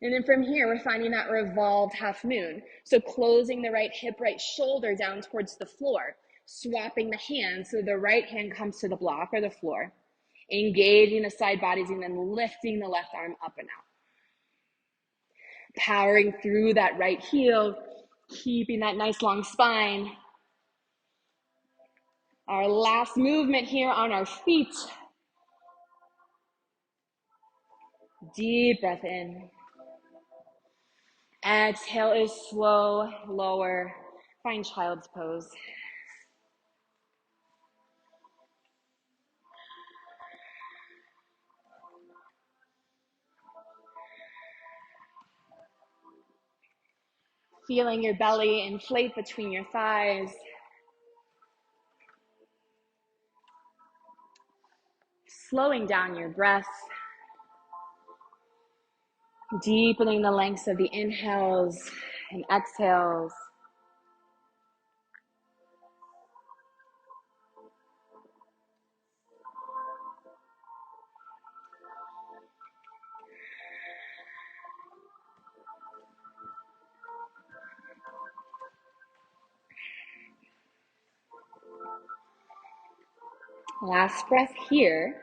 [SPEAKER 1] And then from here, we're finding that revolved half moon. So closing the right hip, right shoulder down towards the floor. Swapping the hands so the right hand comes to the block or the floor. Engaging the side bodies and then lifting the left arm up and out. Powering through that right heel, keeping that nice long spine. Our last movement here on our feet. Deep breath in. Exhale is slow, lower. Find child's pose. Feeling your belly inflate between your thighs. Slowing down your breath. Deepening the lengths of the inhales and exhales. Last breath here.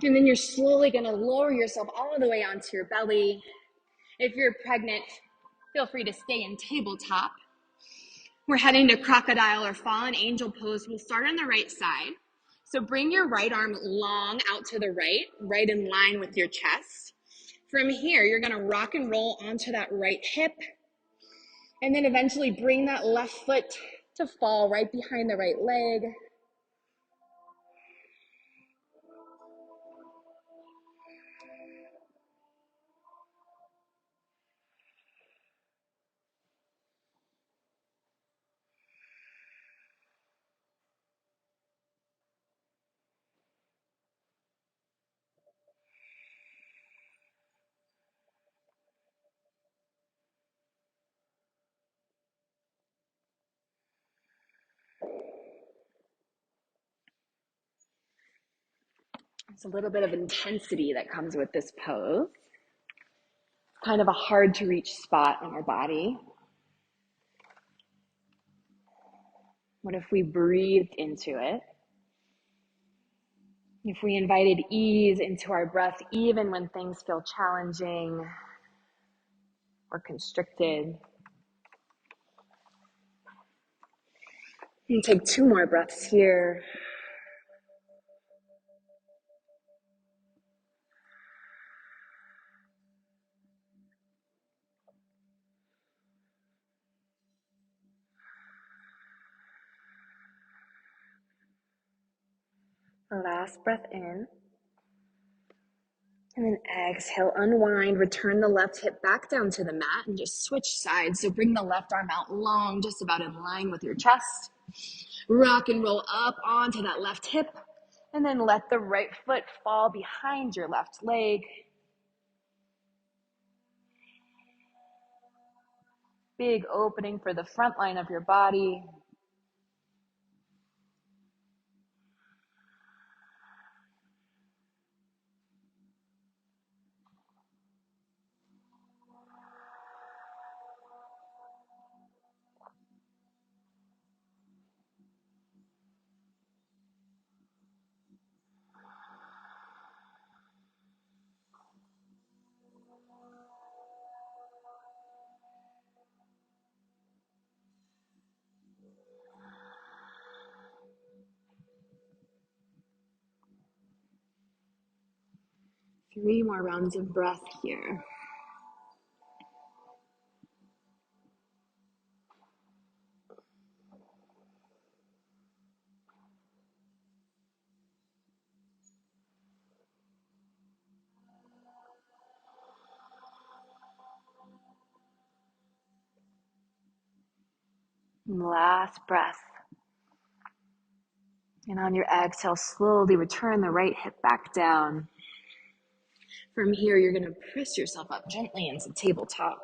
[SPEAKER 1] And then you're slowly going to lower yourself all the way onto your belly. If you're pregnant, feel free to stay in tabletop. We're heading to crocodile or fallen angel pose. We'll start on the right side. So bring your right arm long out to the right, right in line with your chest. From here, you're going to rock and roll onto that right hip. And then eventually bring that left foot to fall right behind the right leg. It's a little bit of intensity that comes with this pose. It's kind of a hard to reach spot in our body. What if we breathed into it? If we invited ease into our breath, even when things feel challenging or constricted. And take 2 more breaths here. Last breath in. And then exhale, unwind, return the left hip back down to the mat and just switch sides. So bring the left arm out long, just about in line with your chest. Rock and roll up onto that left hip. And then let the right foot fall behind your left leg. Big opening for the front line of your body. Three more rounds of breath here. Last breath. And on your exhale, slowly return the right hip back down. From here, you're going to press yourself up gently into tabletop.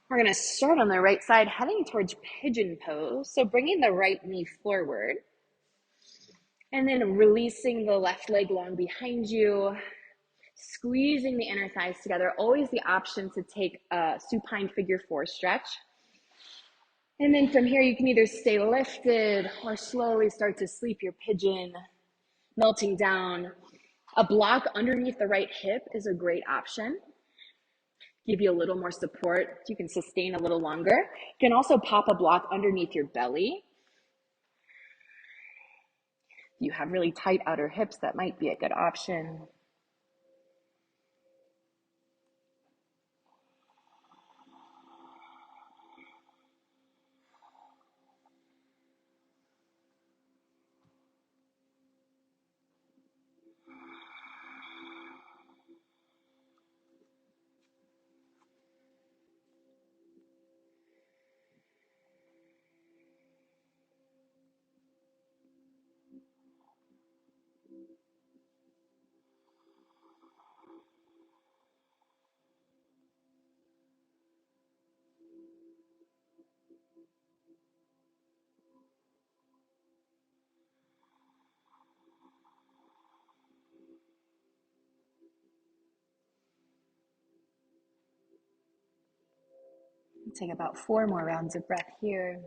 [SPEAKER 1] We're going to start on the right side, heading towards pigeon pose. So bringing the right knee forward and then releasing the left leg long behind you, squeezing the inner thighs together. Always the option to take a supine figure four stretch. And then from here, you can either stay lifted or slowly start to sleep your pigeon, melting down. A block underneath the right hip is a great option. Give you a little more support. You can sustain a little longer. You can also pop a block underneath your belly. If you have really tight outer hips, that might be a good option. Take about 4 more rounds of breath here.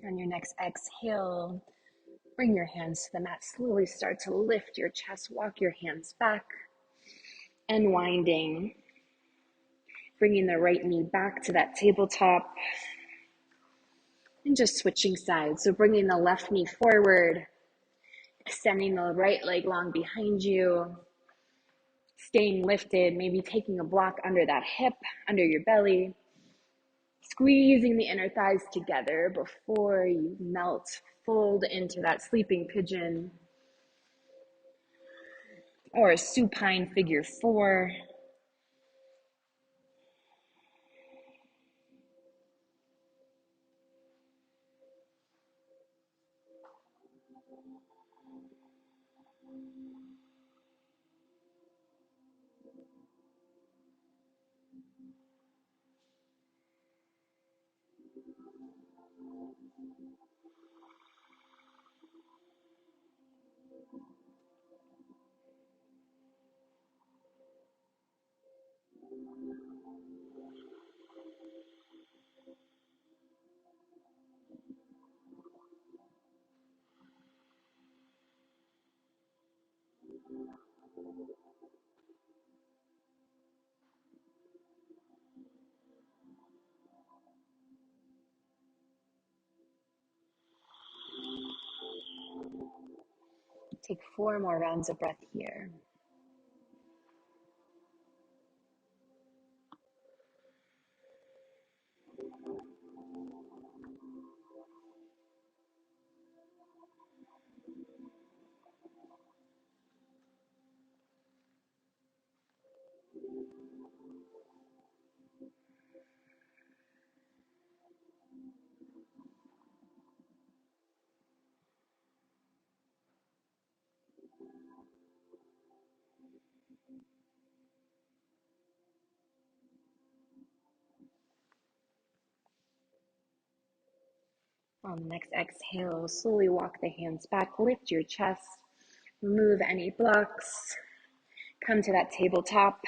[SPEAKER 1] On your next exhale, bring your hands to the mat. Slowly start to lift your chest. Walk your hands back. Unwinding. Bringing the right knee back to that tabletop. And just switching sides. So bringing the left knee forward. Extending the right leg long behind you. Staying lifted. Maybe taking a block under that hip, under your belly. Squeezing the inner thighs together before you melt, fold into that sleeping pigeon or a supine figure four. Take 4 more rounds of breath here. On the next exhale, slowly walk the hands back, lift your chest, remove any blocks, come to that tabletop.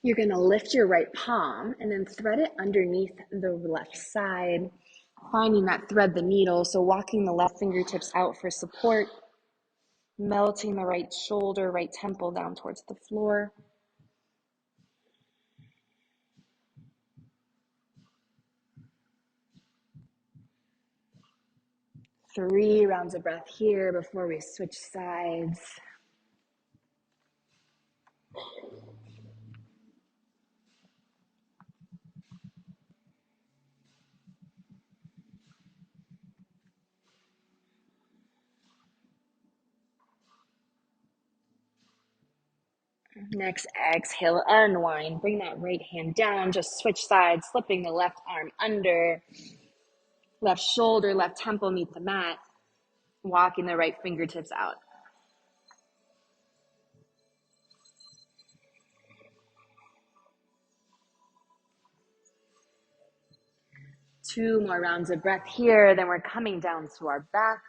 [SPEAKER 1] You're going to lift your right palm and then thread it underneath the left side, finding that thread the needle. So walking the left fingertips out for support, melting the right shoulder, right temple down towards the floor. 3 rounds of breath here before we switch sides. Next exhale, unwind. Bring that right hand down. Just switch sides, slipping the left arm under. Left shoulder, left temple meet the mat. Walking the right fingertips out. Two more rounds of breath here. Then we're coming down to our back.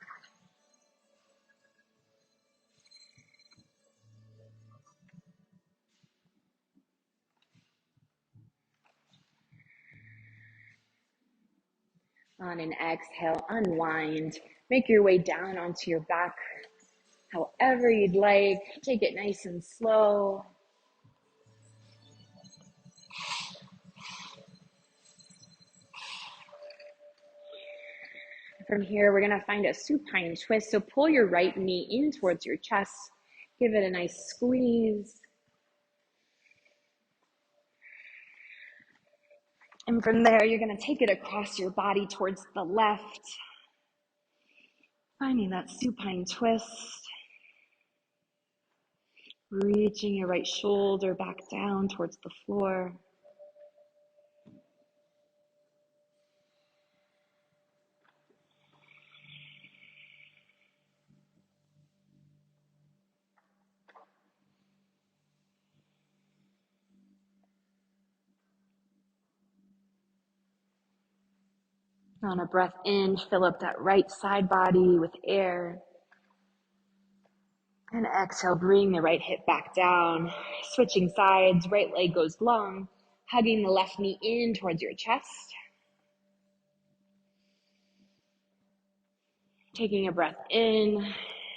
[SPEAKER 1] On an exhale, unwind. Make your way down onto your back however you'd like. Take it nice and slow. From here, we're gonna find a supine twist. So pull your right knee in towards your chest. Give it a nice squeeze. And from there, you're gonna take it across your body towards the left. Finding that supine twist. Reaching your right shoulder back down towards the floor. On a breath in, fill up that right side body with air. And exhale, bring the right hip back down. Switching sides, right leg goes long. Hugging the left knee in towards your chest. Taking a breath in,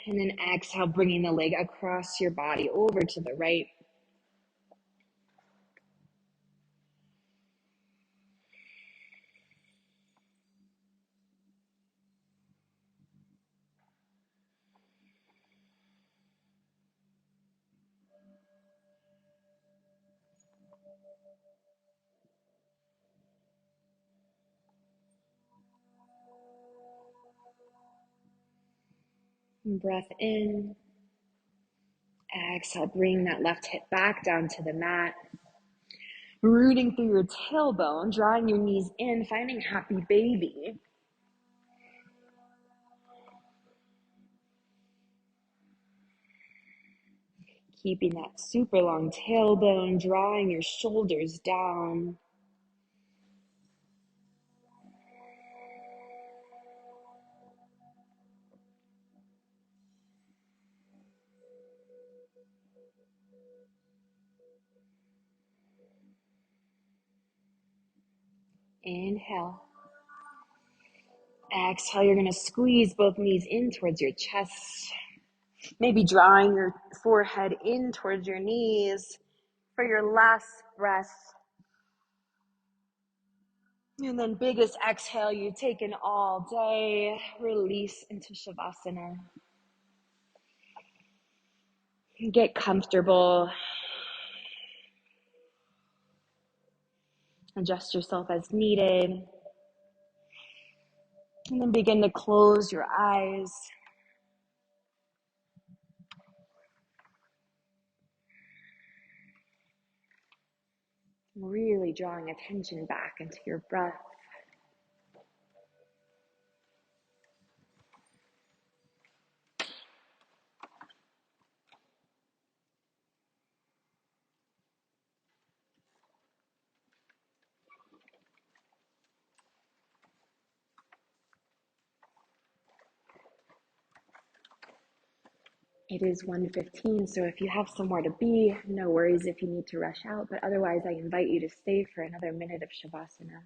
[SPEAKER 1] and then exhale, bringing the leg across your body over to the right. And breath in. Exhale, bring that left hip back down to the mat. Rooting through your tailbone, drawing your knees in, finding happy baby. Keeping that super long tailbone, drawing your shoulders down. Inhale. Exhale, you're gonna squeeze both knees in towards your chest. Maybe drawing your forehead in towards your knees for your last breath. And then biggest exhale you've taken all day. Release into Shavasana. Get comfortable. Adjust yourself as needed. And then begin to close your eyes. Really drawing attention back into your breath. It is 1:15, so if you have somewhere to be, no worries if you need to rush out, but otherwise I invite you to stay for another minute of Shavasana.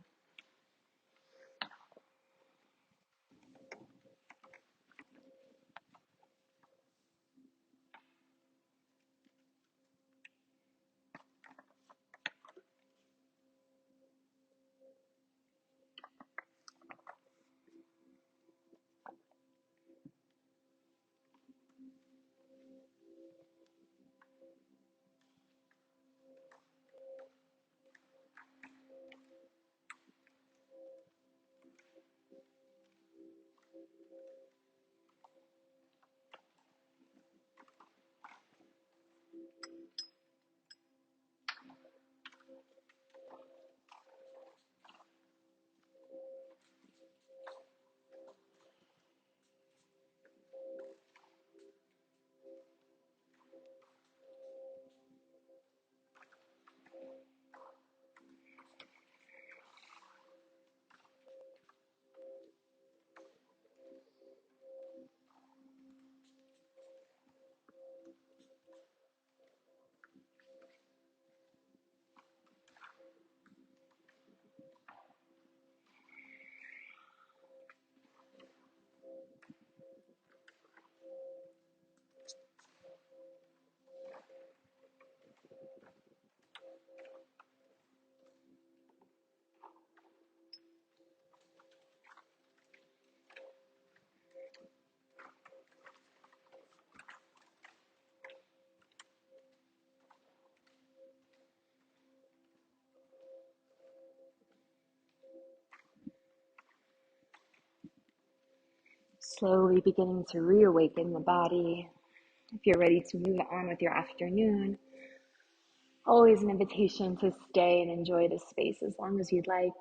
[SPEAKER 1] Slowly beginning to reawaken the body. If you're ready to move on with your afternoon, always an invitation to stay and enjoy this space as long as you'd like.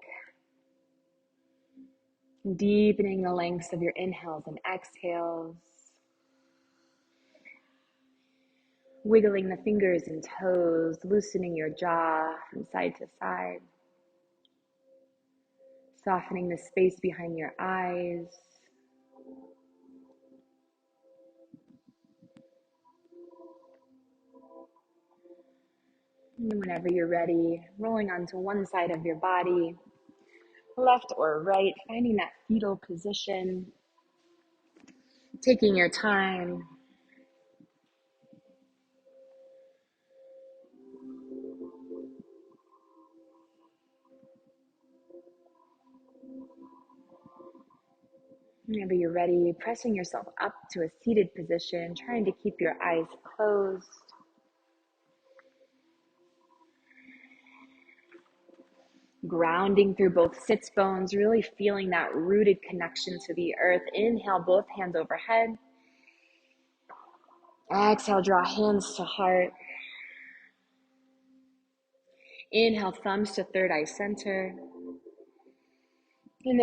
[SPEAKER 1] Deepening the lengths of your inhales and exhales. Wiggling the fingers and toes, loosening your jaw from side to side. Softening the space behind your eyes. And whenever you're ready, rolling onto one side of your body, left or right, finding that fetal position, taking your time. Whenever you're ready, pressing yourself up to a seated position, trying to keep your eyes closed. Grounding through both sits bones, really feeling that rooted connection to the earth. Inhale, both hands overhead. Exhale, draw hands to heart. Inhale, thumbs to third eye center. And then